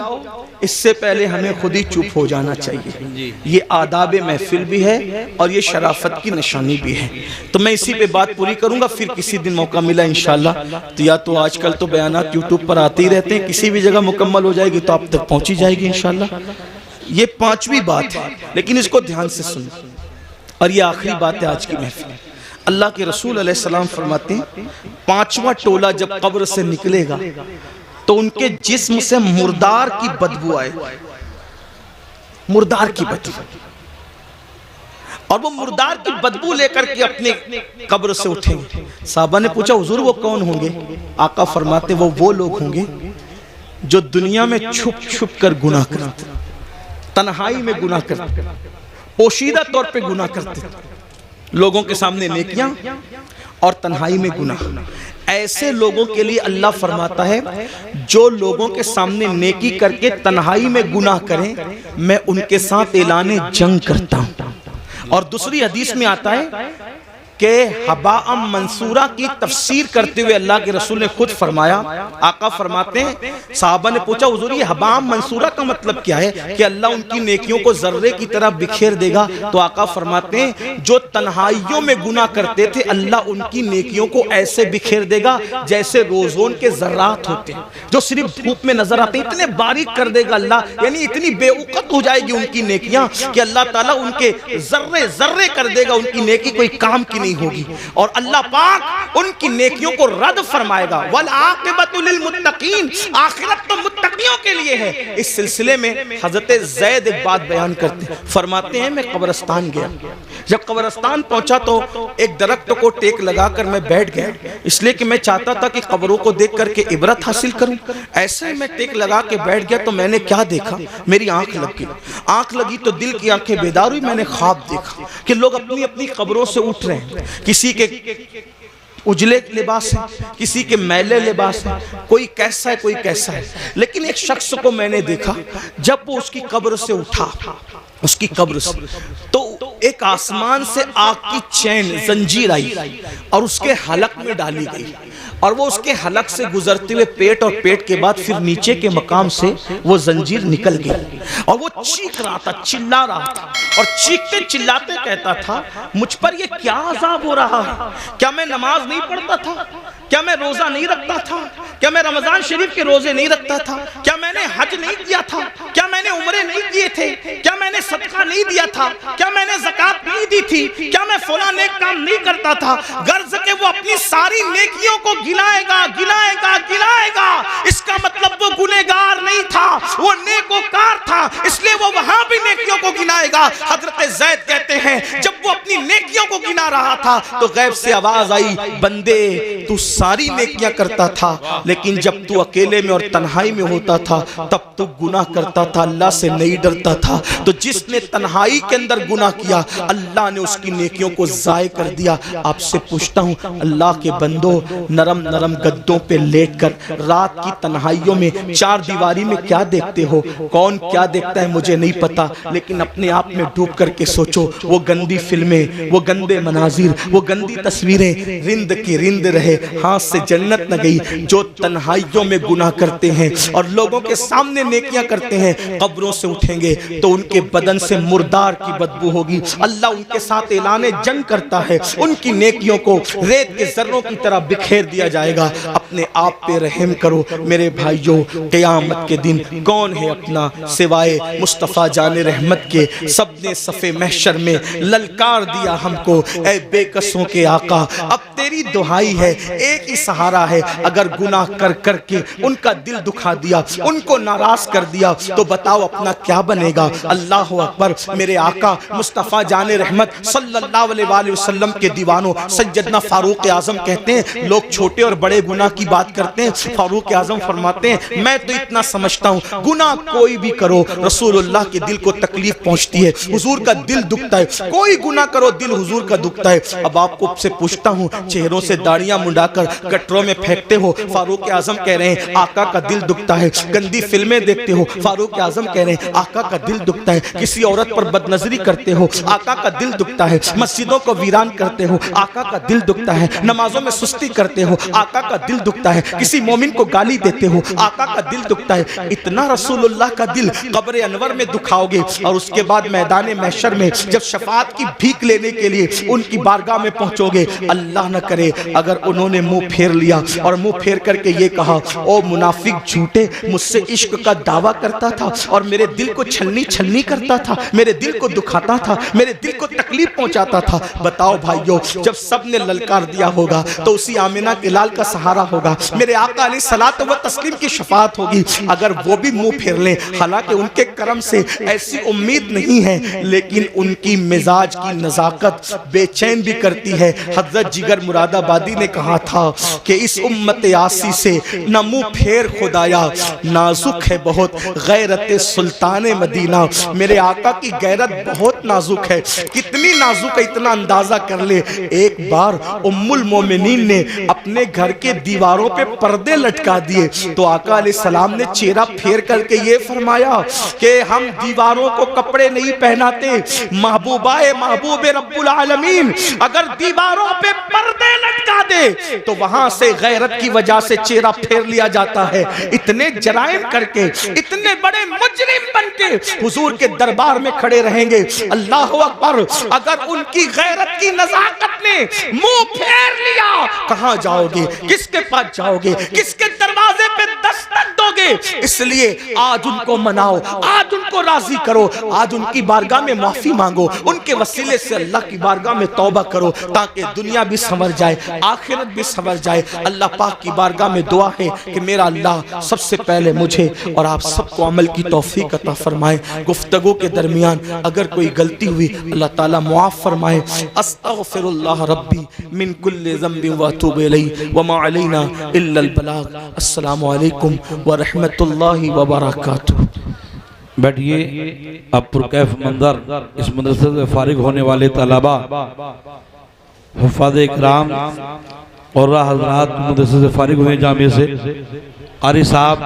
اس سے پہلے ہمیں خود ہی چپ ہو جانا چاہیے۔ یہ آداب محفل بھی ہے اور یہ شرافت کی نشانی بھی ہے۔ تو میں اسی پہ بات پوری کروں گا، پھر کسی دن موقع ملا انشاءاللہ تو یا تو آج کل تو بیانات یوٹیوب پر آتے ہی رہتے ہیں، کسی بھی جگہ مکمل ہو جائے گی تو آپ تک پہنچی جائے گی انشاءاللہ۔ یہ 5ویں بات ہے، لیکن اس کو دھیان سے سنیں، اور یہ آخری بات ہے آج کی محفل۔ اللہ کے رسول علیہ السلام فرماتے ہیں 5واں ٹولہ جب قبر سے نکلے گا تو ان کے جسم سے مردار کی بدبو آئے، مردار کی بدبو، اور وہ مردار کی بدبو لے کر کے اپنے قبر سے اٹھیں گے۔ صحابہ نے پوچھا حضور وہ کون ہوں گے؟ آقا فرماتے وہ لوگ ہوں گے جو دنیا میں چھپ چھپ کر گناہ کرتے، تنہائی میں گناہ کرتے، پوشیدہ طور پہ گناہ کرتے، لوگوں کے سامنے نیکیاں اور تنہائی میں گناہ۔ ایسے لوگوں کے لیے اللہ فرماتا ہے جو لوگوں کے سامنے نیکی کر کے تنہائی میں گناہ کریں میں ان کے ساتھ اعلان جنگ کرتا ہوں۔ اور دوسری حدیث میں آتا ہے کہ حباء منصورہ کی تفسیر کرتے ہوئے اللہ کے رسول نے خود فرمایا، آقا فرماتے ہیں صحابہ نے پوچھا حضور یہ حباء منصورہ کا مطلب کیا ہے کہ اللہ ان کی نیکیوں کو ذرے کی طرح بکھیر دے گا؟ تو آقا فرماتے ہیں جو تنہائیوں میں گناہ کرتے تھے اللہ ان کی نیکیوں کو ایسے بکھیر دے گا جیسے روزون کے ذرات ہوتے ہیں جو صرف دھوپ میں نظر آتے ہیں، اتنے باریک کر دے گا اللہ، یعنی اتنی بے وقت ہو جائے گی ان کی نیکیاں کہ اللہ تعالیٰ ان کے ذرے ذرے کر دے گا، ان کی نیکی کوئی کام کی نہیں ہوگی، اور اللہ پاک ان کی نیکیوں کو رد فرمائے گا۔ وَالْعَاقِبَةُ لِلْمُتَّقِينَ، آخرت تو متقیوں کے لیے ہے۔ اس سلسلے میں حضرت زید ایک بات بیان کرتے ہیں، فرماتے ہیں میں قبرستان گیا، جب قبرستان پہنچا تو ایک درخت کو ٹیک لگا کر میں بیٹھ گیا، اس لیے کہ میں چاہتا تھا کہ قبروں کو دیکھ کر کے عبرت حاصل کروں۔ ایسے میں ٹیک لگا کے بیٹھ گیا تو میں نے کیا دیکھا، میری آنکھ لگ گئی، آنکھ لگی تو دل کی آنکھیں بیدار ہوئی، میں نے خواب دیکھا کہ لوگ اپنی اپنی قبروں سے اٹھ رہے ہیں، کسی کے اجلے لباس ہے، کسی کے میلے لباس ہے، کوئی کیسا ہے کوئی کیسا ہے، لیکن ایک شخص کو میں نے دیکھا جب وہ اس کی قبر سے اٹھا، اس کی قبر سے تو ایک آسمان سے آگ کی چین زنجیر آئی اور اس کے حلق میں ڈالی گئی، اور وہ اس کے حلق سے گزرتے ہوئے پیٹ اور پیٹ کے بعد پھر نیچے کے مقام سے وہ زنجیر نکل گئی، اور وہ چیخ رہا تھا، چلا رہا تھا، اور چیختے چلاتے کہتا تھا مجھ پر یہ کیا عذاب ہو رہا ہے؟ کیا میں نماز نہیں پڑھتا تھا؟ کیا میں روزہ نہیں رکھتا تھا؟ کیا میں رمضان شریف کے روزے نہیں رکھتا تھا؟ کیا میں نے حج نہیں کیا تھا؟ کیا میں نے عمرے نہیں کیے تھے؟ کیا میں نے صدقہ نہیں دیا تھا؟ کیا میں نے زکوٰۃ نہیں دی تھی؟ کیا میں فلاں نیک کام نہیں کرتا تھا؟ غرض کہ وہ اپنی ساری نیکیوں کو گنائے گا گنائے گا گنائے گا، اس کا مطلب وہ گنہگار نہیں تھا، وہ نیکوکار تھا، اس لیے وہ وہاں بھی نیکیوں کو گنائے گا۔ حضرت زید کہتے ہیں جب وہ اپنی نیکیوں کو گنا رہا تھا تو غیب سے آواز آئی بندے تو ساری نیکیاں کرتا تھا لیکن جب تو اکیلے میں اور تنہائی میں ہوتا تھا تب تو گناہ کرتا تھا، اللہ سے نہیں ڈرتا تھا، تو جس نے تنہائی کے اندر گناہ کیا اللہ نے اس کی نیکیوں کو ضائع کر دیا۔ آپ سے پوچھتا ہوں اللہ کے بندو، نرم نرم گدوں پہ لیٹ کر رات کی تنہائیوں میں چار دیواری میں کیا دیکھتے ہو؟ کون کیا دیکھتا ہے مجھے نہیں پتا، لیکن اپنے آپ میں ڈوب کر کے سوچو، وہ گندی فلمیں، وہ گندے مناظر، وہ گندی تصویریں رند کی رند رہے، ہاتھ سے جنت نہ گئی۔ جو تنہائیوں میں گناہ کرتے ہیں اور لوگوں کے سامنے نیکیاں کرتے ہیں قبروں سے اٹھیں گے تو ان کے بدن سے مردار کی بدبو ہوگی، اللہ ان کے ساتھ اعلان جنگ کرتا ہے، ان کی نیکیوں کو ریت کے ذروں کی طرح بکھیر دیا جائے گا۔ اپنے آپ پہ رحم کرو میرے بھائیوں، قیامت کے دن کون ہے اپنا سوائے مصطفیٰ جان رحمت کے؟ سب نے صف محشر میں للکار دیا ہم کو، اے بے کسوں کے آقا اب تیری دہائی ہے، ایک ہی سہارا ہے، اگر گناہ کر کر کے ان کا دل دکھا دیا، ان کو ناراض کر دیا تو بتاؤ اپنا کیا بنے گا؟ اللہ اکبر۔ میرے آقا مصطفیٰ جان رحمت صلی اللہ علیہ وآلہ وسلم کے دیوانوں سیدنا فاروق اعظم کہتے ہیں لوگ چھوٹے اور بڑے گناہ کی بات کرتے ہیں، فاروق اعظم فرماتے ہیں میں تو اتنا سمجھتا ہوں گناہ کوئی بھی کرو رسول اللہ کے دل کو تکلیف پہنچتی ہے، حضور کا دل دکھتا ہے، کوئی گناہ کرو دل حضور کا دکھتا ہے۔ اب آپ کو سے پوچھتا ہوں چہرے چہروں سے داڑیاں منڈا کر گٹروں میں پھینکتے ہو، فاروق اعظم کہہ رہے ہیں آقا کا دل دکھتا ہے۔ گندی فلمیں دیکھتے ہو، فاروق اعظم کہہ رہے ہیں آقا کا دل دکھتا ہے۔ کسی عورت پر بد نظری کرتے ہو، آقا کا دل دکھتا ہے۔ مسجدوں کو ویران کرتے ہو، آقا کا دل دکھتا ہے۔ نمازوں میں سستی کرتے ہو، آقا کا دل دکھتا ہے۔ کسی مومن کو گالی دیتے ہو، آقا کا دل دکھتا ہے۔ اتنا رسول اللہ کا دل قبر انور میں دکھاؤ گے، اور اس کے بعد میدان محشر میں جب شفاعت کی بھیک لینے کے لیے ان کی بارگاہ میں پہنچو گے، اللہ نہ کرے اگر انہوں نے منہ پھیر لیا اور منہ پھیر کر کے یہ کہا او منافق جھوٹے، مجھ سے عشق کا دعویٰ کرتا تھا اور میرے دل کو چھلنی چھلنی کرتا تھا، میرے دل کو دکھاتا تھا، میرے دل کو تکلیف پہنچاتا تھا۔ بتاؤ بھائیو، جب سب نے للکار دیا ہوگا تو اسی آمنہ کے لال کا سہارا ہوگا، میرے آقا علیہ الصلوۃ والتسلیم کی شفاعت ہوگی۔ اگر وہ بھی منہ پھیر لیں، حالانکہ ان کے کرم سے ایسی امید نہیں ہے، لیکن ان کی مزاج کی نزاکت بے چین بھی کرتی ہے۔ حضرت جگر مراد آبادی نے کہا تھا کہ اس امت آسی سے نہ منہ پھیر خدایا، نازک ہے بہت غیرت سلطان مدینہ۔ میرے آقا کی غیرت بہت نازک ہے، کتنی نازک ہے اتنا اندازہ کر لے۔ ایک بار ام المومنین نے اپنے گھر کے دیواروں پہ پردے لٹکا دیے تو آقا علیہ السلام نے چہرہ پھیر کر کے یہ فرمایا کہ ہم دیواروں کو کپڑے نہیں پہناتے، محبوبہ محبوب رب العالمین اگر دیواروں پہ پردے لٹکا دے تو وہاں سے غیرت کی وجہ سے چہرہ پھیر لیا جاتا ہے۔ اتنے جرائم کر کے، اتنے بڑے مجرم بن کے حضور کے دربار میں کھڑے رہیں گے، اللہ اکبر، اگر ان کی غیرت کی نزاکت نے منہ پھیر لیا، کہاں جاؤ گے؟ کس کے پاس جاؤ گے؟ کس کے دروازے پہ دستک دو گے؟ اس لیے آج ان کو مناؤ، آج ان کو راضی کرو، آج ان کی بارگاہ میں معافی مانگو، ان کے وسیلے سے اللہ کی بارگاہ میں توبہ کرو تاکہ دنیا بھی سنور جائے، آخرت بھی سنور جائے۔ اللہ پاک کی بارگاہ میں دعا ہے کہ میرا اللہ سب سے پہلے مجھے اور آپ سب کو عمل کی توفیق عطا فرمائے۔ گفتگو کے درمیان اگر کوئی غلطی ہوئی اللہ تعالیٰ معاف فرمائے۔ استغفر اللہ ربی من کل ذنب واتوب الیہ وما علینا الا البلاغ۔ السلام علیکم ورحمۃ اللہ وبرکاتہ۔
بیٹھئے، اب پرکیف منظر اس مدرسے سے فارغ ہونے والے طلباء، حفاظ اکرام اور حضرات مدرسے سے فارغ ہوئے جامعے سے، قاری صاحب